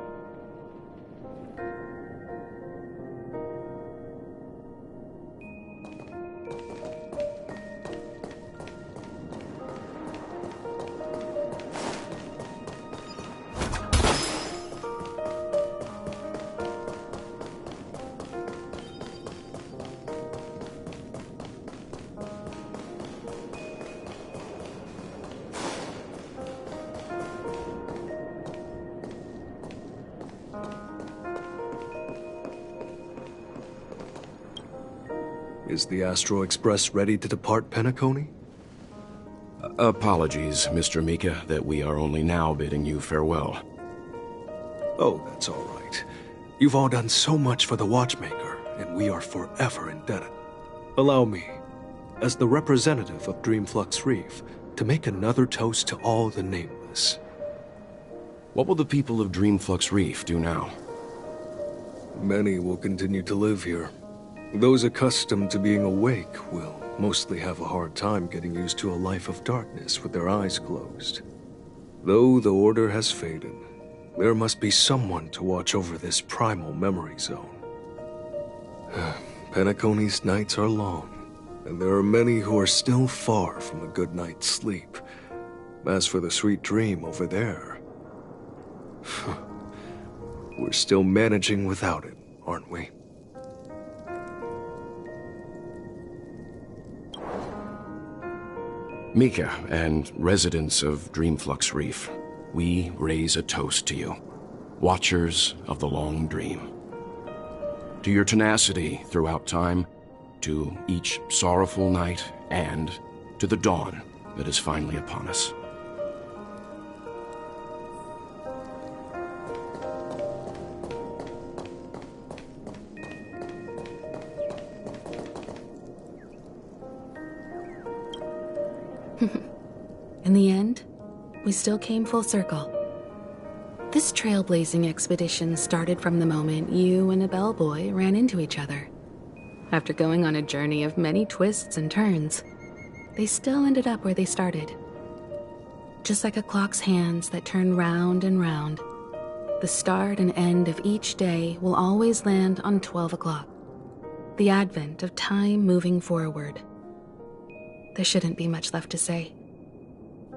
Is the Astro Express ready to depart Penacony? Apologies, Mr. Mika, that we are only now bidding you farewell. Oh, that's all right. You've all done so much for the Watchmaker, and we are forever indebted. Allow me, as the representative of Dreamflux Reef, to make another toast to all the nameless. What will the people of Dreamflux Reef do now? Many will continue to live here. Those accustomed to being awake will mostly have a hard time getting used to a life of darkness with their eyes closed. Though the order has faded, there must be someone to watch over this primal memory zone. Penacony's nights are long, and there are many who are still far from a good night's sleep. As for the sweet dream over there, we're still managing without it, aren't we? Mika and residents of Dreamflux Reef, we raise a toast to you, watchers of the long dream. To your tenacity throughout time, to each sorrowful night, and to the dawn that is finally upon us. In the end, we still came full circle. This trailblazing expedition started from the moment you and a bellboy ran into each other. After going on a journey of many twists and turns, they still ended up where they started. Just like a clock's hands that turn round and round, the start and end of each day will always land on 12 o'clock, the advent of time moving forward. There shouldn't be much left to say.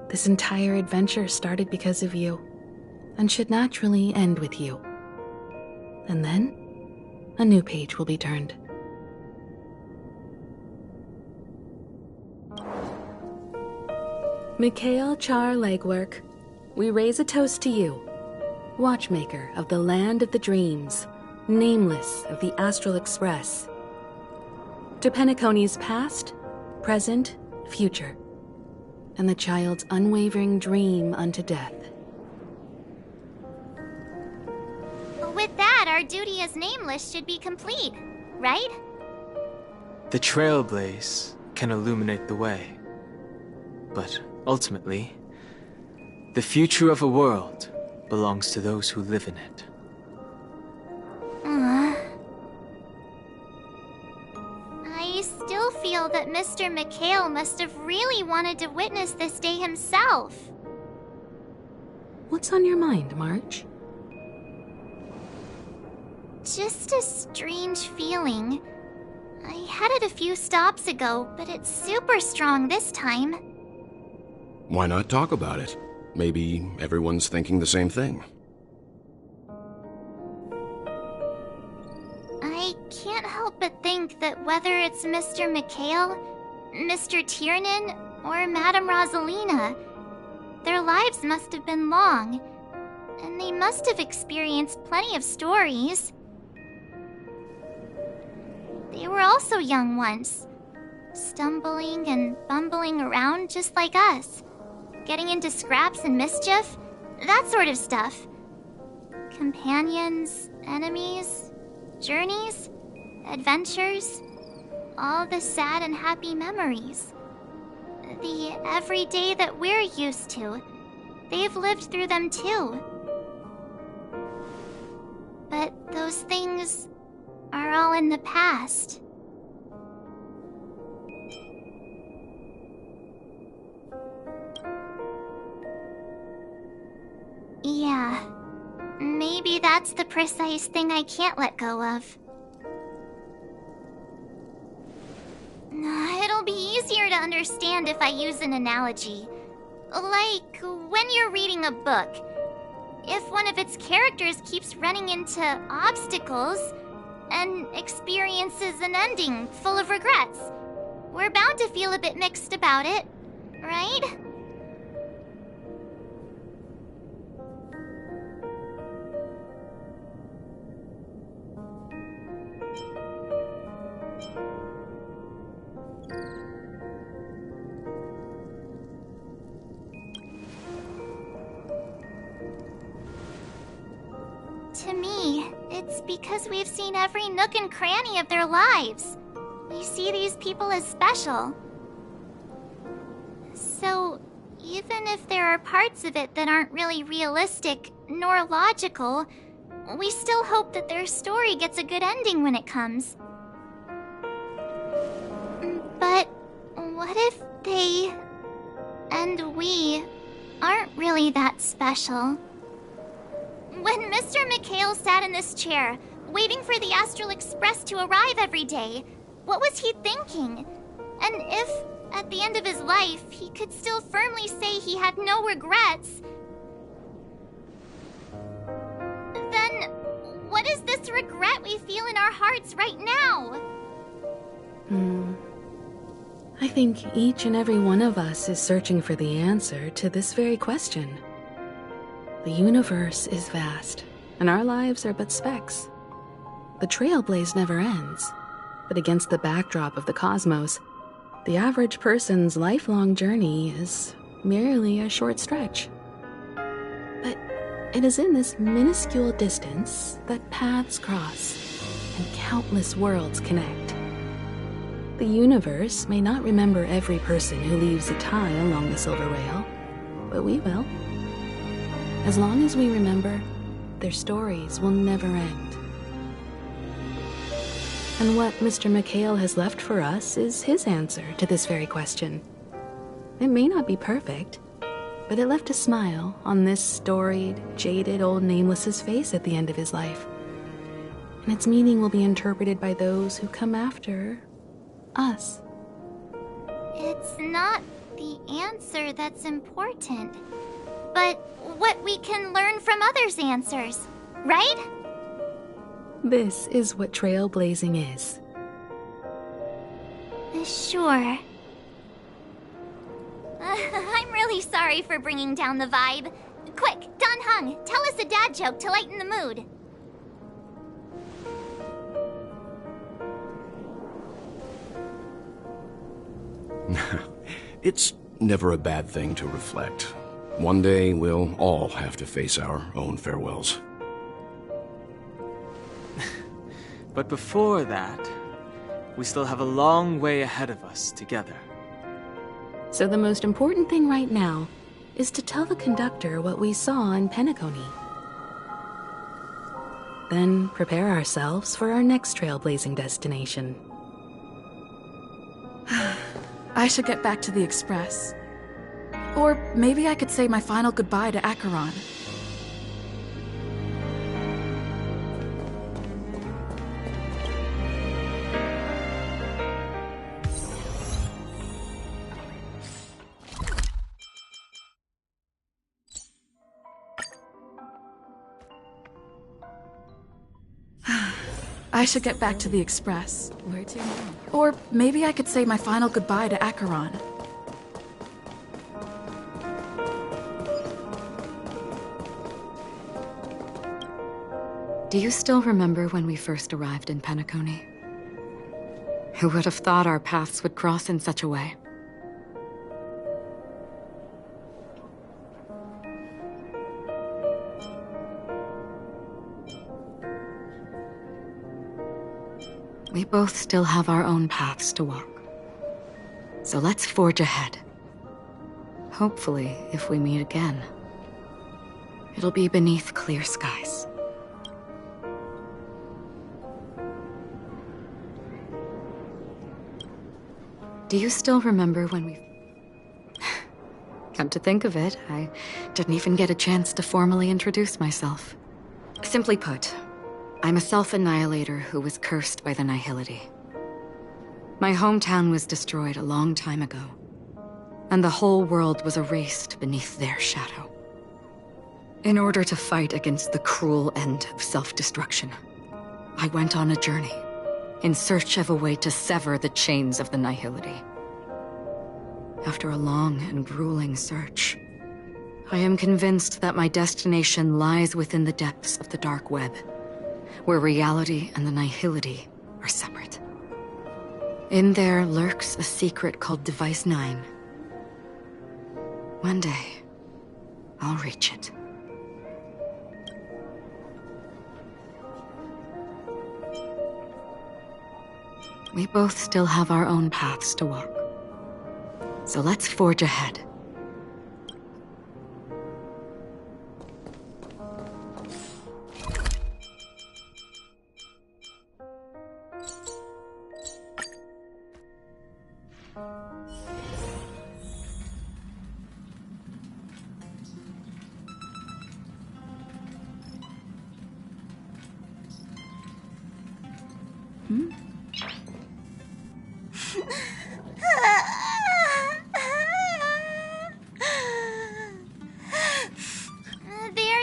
This entire adventure started because of you, and should naturally end with you. And then, a new page will be turned. Mikhail Char Legwork, we raise a toast to you, watchmaker of the land of the dreams, nameless of the Astral Express. To Penacony's past, present, future, and the child's unwavering dream unto death. With that, our duty as nameless should be complete, right? The trailblaze can illuminate the way, but ultimately, the future of a world belongs to those who live in it. I still feel that Mr. Mikhail must have really wanted to witness this day himself. What's on your mind, Marge? Just a strange feeling. I had it a few stops ago, but it's super strong this time. Why not talk about it? Maybe everyone's thinking the same thing. I can't help but think that whether it's Mr. Mikhail, Mr. Tiernan, or Madame Rosalina, their lives must have been long, and they must have experienced plenty of stories. They were also young once, stumbling and bumbling around just like us, getting into scraps and mischief, that sort of stuff. Companions, enemies, journeys, adventures, all the sad and happy memories. The everyday that we're used to. They've lived through them too. But those things are all in the past. Yeah, maybe that's the precise thing I can't let go of. It'll be easier to understand if I use an analogy. Like when you're reading a book. If one of its characters keeps running into obstacles and experiences an ending full of regrets, we're bound to feel a bit mixed about it, right? To me, it's because we've seen every nook and cranny of their lives. We see these people as special. So, even if there are parts of it that aren't really realistic nor logical, we still hope that their story gets a good ending when it comes. But what if they and we aren't really that special? When Mr. McHale sat in this chair, waiting for the Astral Express to arrive every day, what was he thinking? And if, at the end of his life, he could still firmly say he had no regrets, then what is this regret we feel in our hearts right now? I think each and every one of us is searching for the answer to this very question. The universe is vast, and our lives are but specks. The trailblaze never ends, but against the backdrop of the cosmos, the average person's lifelong journey is merely a short stretch. But it is in this minuscule distance that paths cross and countless worlds connect. The universe may not remember every person who leaves a tie along the Silver Rail, but we will. As long as we remember, their stories will never end. And what Mr. McHale has left for us is his answer to this very question. It may not be perfect, but it left a smile on this storied, jaded old Nameless's face at the end of his life. And its meaning will be interpreted by those who come after us. It's not the answer that's important, but what we can learn from others' answers, right? This is what trailblazing is. Sure. I'm really sorry for bringing down the vibe. Quick, Don Hung, tell us a dad joke to lighten the mood. It's never a bad thing to reflect. One day, we'll all have to face our own farewells. But before that, we still have a long way ahead of us together. So the most important thing right now is to tell the conductor what we saw in Penacony. Then prepare ourselves for our next trailblazing destination. I should get back to the Express. Or maybe I could say my final goodbye to Acheron. I should get back to the Express. Where to now? Or maybe I could say my final goodbye to Acheron. Do you still remember when we first arrived in Penacony? Who would have thought our paths would cross in such a way? We both still have our own paths to walk. So let's forge ahead, Hopefully, if we meet again, it'll be beneath clear skies. Do you still remember when we... Come to think of it, I didn't even get a chance to formally introduce myself. Simply put, I'm a self-annihilator who was cursed by the Nihility. My hometown was destroyed a long time ago, and the whole world was erased beneath their shadow. In order to fight against the cruel end of self-destruction, I went on a journey in search of a way to sever the chains of the Nihility. After a long and grueling search, I am convinced that my destination lies within the depths of the dark web, where reality and the Nihility are separate. In there lurks a secret called Device 9. One day, I'll reach it. We both still have our own paths to walk. So let's forge ahead.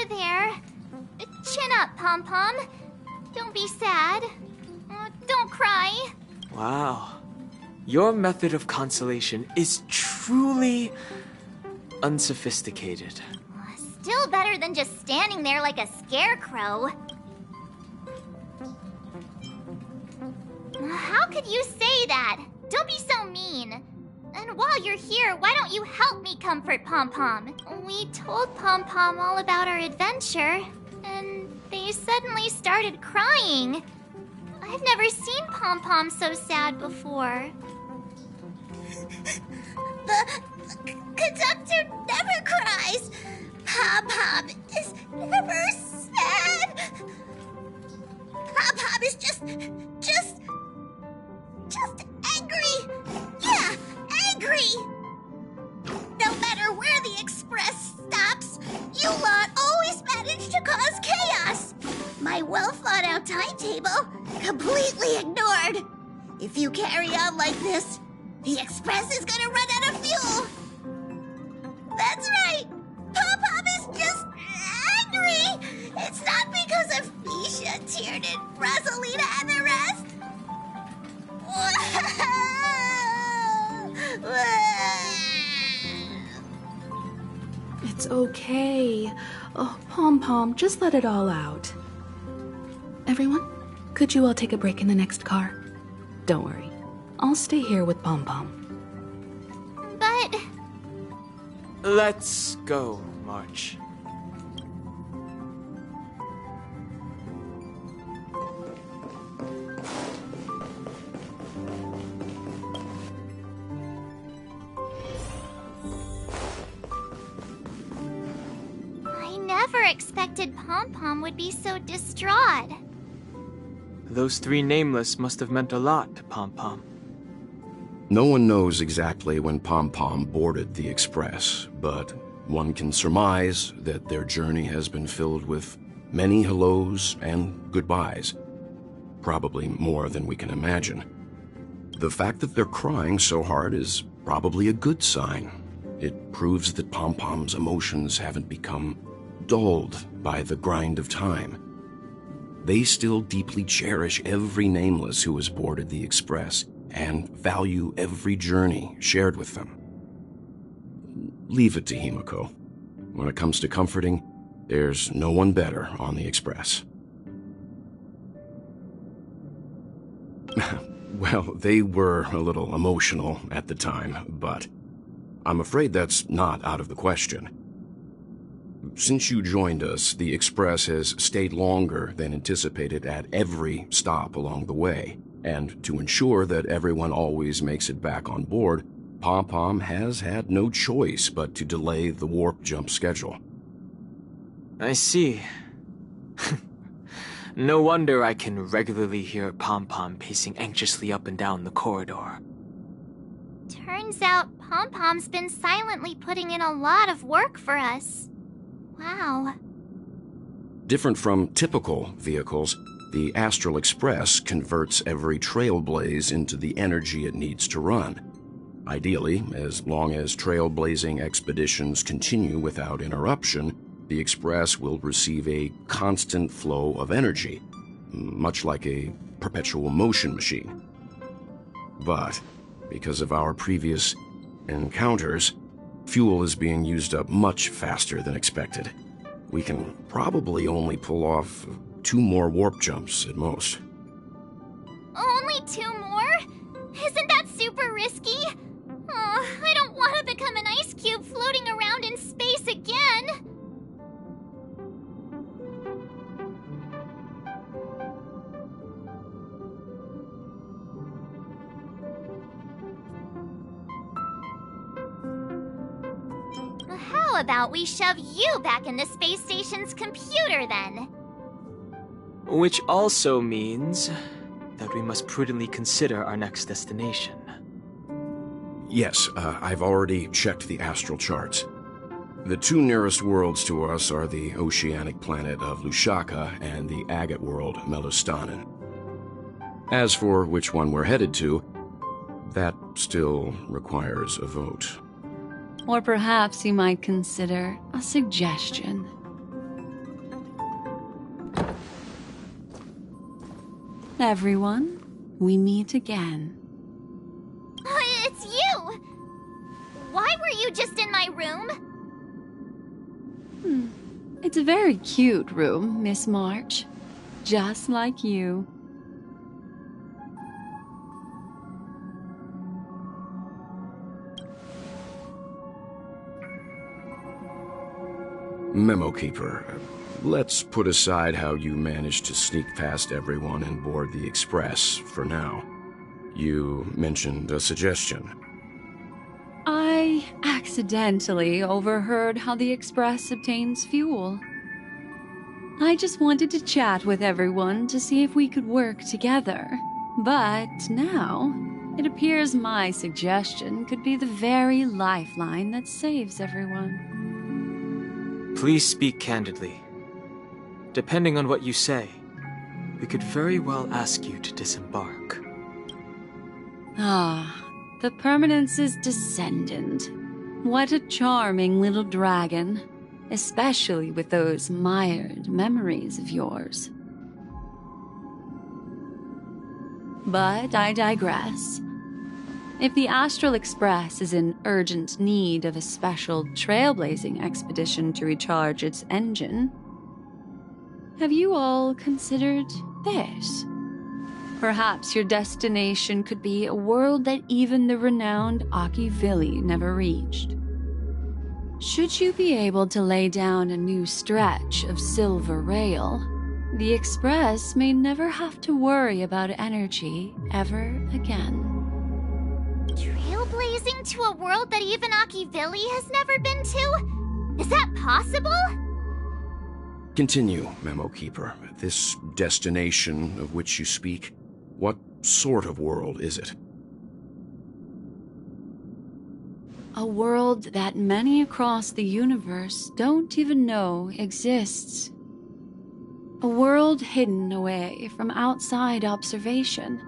There. Chin up, Pom-Pom. Don't be sad. Don't cry. Wow. Your method of consolation is truly unsophisticated. Still better than just standing there like a scarecrow. How could you say that? Don't be so mean. And while you're here, why don't you help me comfort Pom-Pom? We told Pom-Pom all about our adventure, and they suddenly started crying. I've never seen Pom-Pom so sad before. The conductor never cries. Pom-Pom is never sad. Pom-Pom is just angry. Yeah, angry. No matter where the express stops, you lot always manage to cause chaos. My well-thought-out timetable completely ignored. If you carry on like this, the express is gonna run out of fuel. That's right. Pom-Pom is just angry. It's not because of Misha, Tiernan, Rosalina, and the rest. It's okay. Oh, Pom-Pom, just let it all out. Everyone, could you all take a break in the next car? Don't worry. I'll stay here with Pom-Pom. But... Let's go, March. I never expected Pom-Pom would be so distraught. Those three nameless must have meant a lot to Pom-Pom. No one knows exactly when Pom-Pom boarded the Express, but one can surmise that their journey has been filled with many hellos and goodbyes. Probably more than we can imagine. The fact that they're crying so hard is probably a good sign. It proves that Pom-Pom's emotions haven't become dulled by the grind of time. They still deeply cherish every nameless who has boarded the Express and value every journey shared with them. Leave it to Himiko. When it comes to comforting, there's no one better on the Express. Well, they were a little emotional at the time, but I'm afraid that's not out of the question. Since you joined us, the Express has stayed longer than anticipated at every stop along the way, and to ensure that everyone always makes it back on board, Pom-Pom has had no choice but to delay the warp jump schedule. I see. No wonder I can regularly hear Pom-Pom pacing anxiously up and down the corridor. Turns out Pom-Pom's been silently putting in a lot of work for us. Wow. Different from typical vehicles, the Astral Express converts every trailblaze into the energy it needs to run. Ideally, as long as trailblazing expeditions continue without interruption, the Express will receive a constant flow of energy, much like a perpetual motion machine. But, because of our previous encounters, fuel is being used up much faster than expected. We can probably only pull off 2 more warp jumps at most. Only 2 more? Isn't that super risky? Oh, I don't want to become an ice cube floating around in space again. How about we shove you back in the space station's computer then? Which also means that we must prudently consider our next destination. Yes, I've already checked the astral charts. The 2 nearest worlds to us are the oceanic planet of Lushaka and the agate world, Melostanen. As for which one we're headed to, that still requires a vote. Or perhaps you might consider a suggestion. Everyone, we meet again. It's you! Why were you just in my room? It's a very cute room, Miss March. Just like you. Memo Keeper, let's put aside how you managed to sneak past everyone and board the Express for now. You mentioned a suggestion. I accidentally overheard how the Express obtains fuel. I just wanted to chat with everyone to see if we could work together. But now, it appears my suggestion could be the very lifeline that saves everyone. Please speak candidly. Depending on what you say, we could very well ask you to disembark. Ah, the Permanence's descendant. What a charming little dragon, especially with those mired memories of yours. But I digress. If the Astral Express is in urgent need of a special trailblazing expedition to recharge its engine, have you all considered this? Perhaps your destination could be a world that even the renowned Akivili never reached. Should you be able to lay down a new stretch of silver rail, the Express may never have to worry about energy ever again. Trailblazing to a world that even Akivili has never been to? Is that possible? Continue, Memo Keeper. This destination of which you speak, what sort of world is it? A world that many across the universe don't even know exists. A world hidden away from outside observation.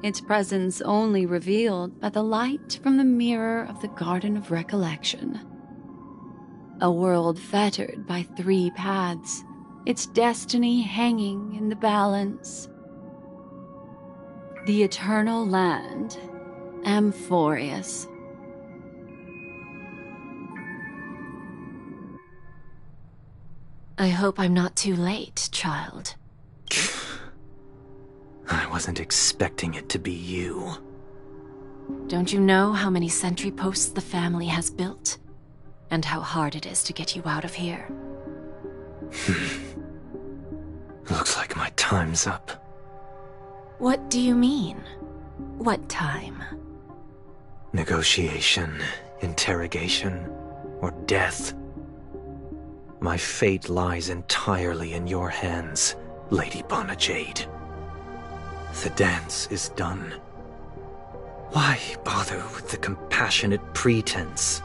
Its presence only revealed by the light from the mirror of the Garden of Recollection. A world fettered by 3 paths, its destiny hanging in the balance. The eternal land, Amphorius. I hope I'm not too late, child. I wasn't expecting it to be you. Don't you know how many sentry posts the family has built? And how hard it is to get you out of here? Looks like my time's up. What do you mean? What time? Negotiation, interrogation, or death. My fate lies entirely in your hands, Lady Bonajade. The dance is done. Why bother with the compassionate pretense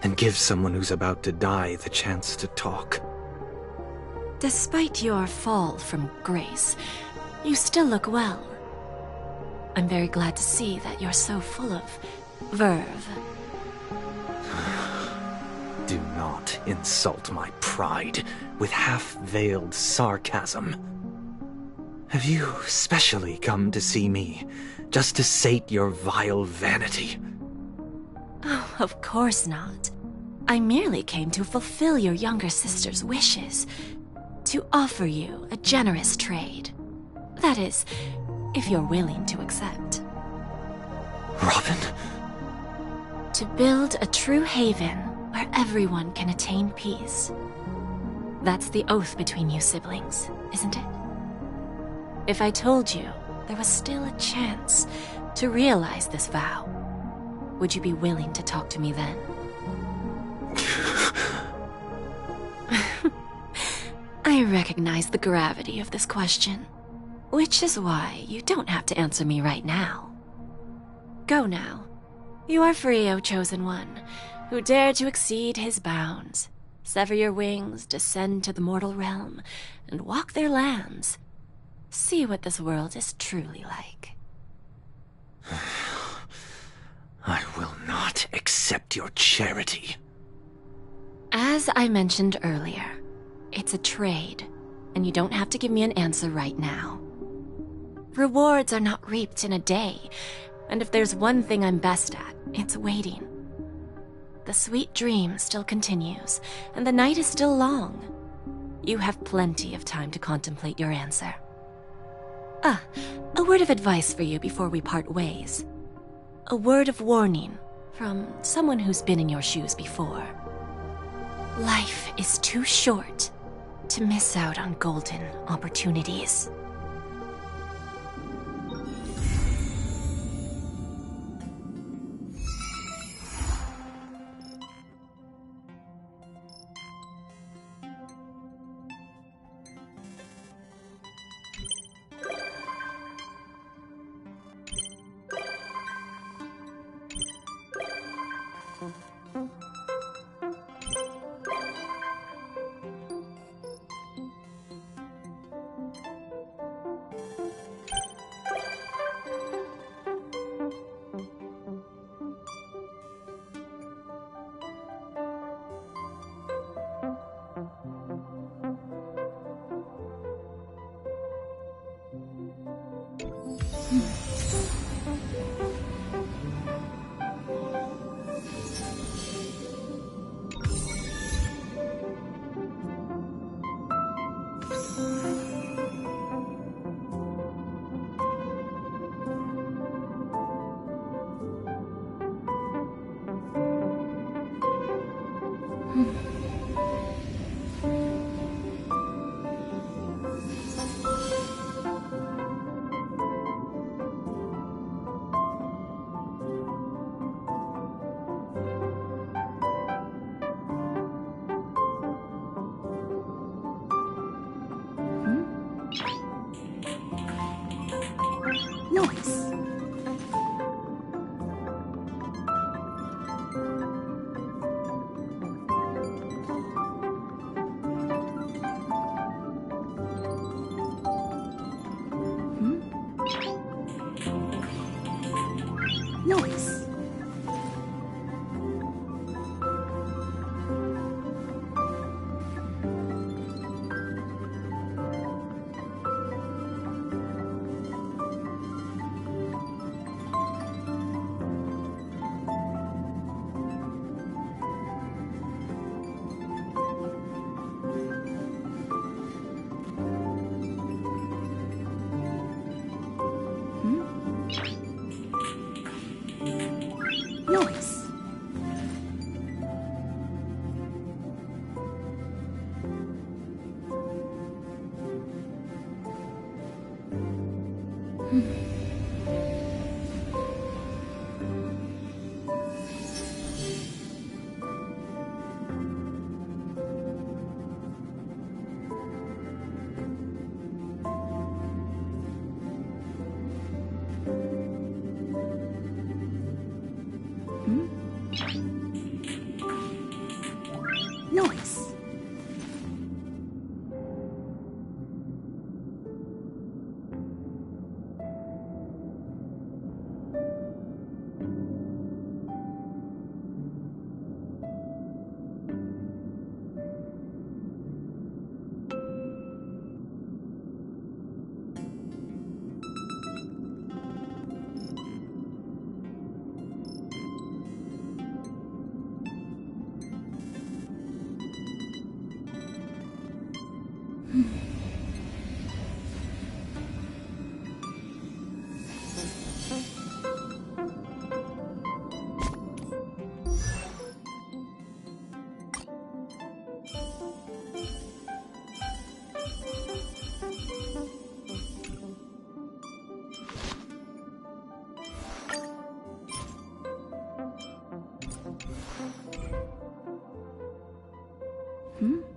and give someone who's about to die the chance to talk? Despite your fall from grace, you still look well. I'm very glad to see that you're so full of verve. Do not insult my pride with half-veiled sarcasm. Have you specially come to see me just to sate your vile vanity? Oh, of course not. I merely came to fulfill your younger sister's wishes, to offer you a generous trade. That is, if you're willing to accept. Robin? To build a true haven where everyone can attain peace. That's the oath between you siblings, isn't it? If I told you there was still a chance to realize this vow, would you be willing to talk to me then? I recognize the gravity of this question, which is why you don't have to answer me right now. Go now. You are free, O Chosen One, who dare to exceed his bounds, sever your wings, descend to the mortal realm, and walk their lands. See what this world is truly like. I will not accept your charity. As I mentioned earlier, it's a trade, and you don't have to give me an answer right now. Rewards are not reaped in a day, and if there's one thing I'm best at, it's waiting. The sweet dream still continues, and the night is still long. You have plenty of time to contemplate your answer. A word of advice for you before we part ways. A word of warning from someone who's been in your shoes before. Life is too short to miss out on golden opportunities. Hmm?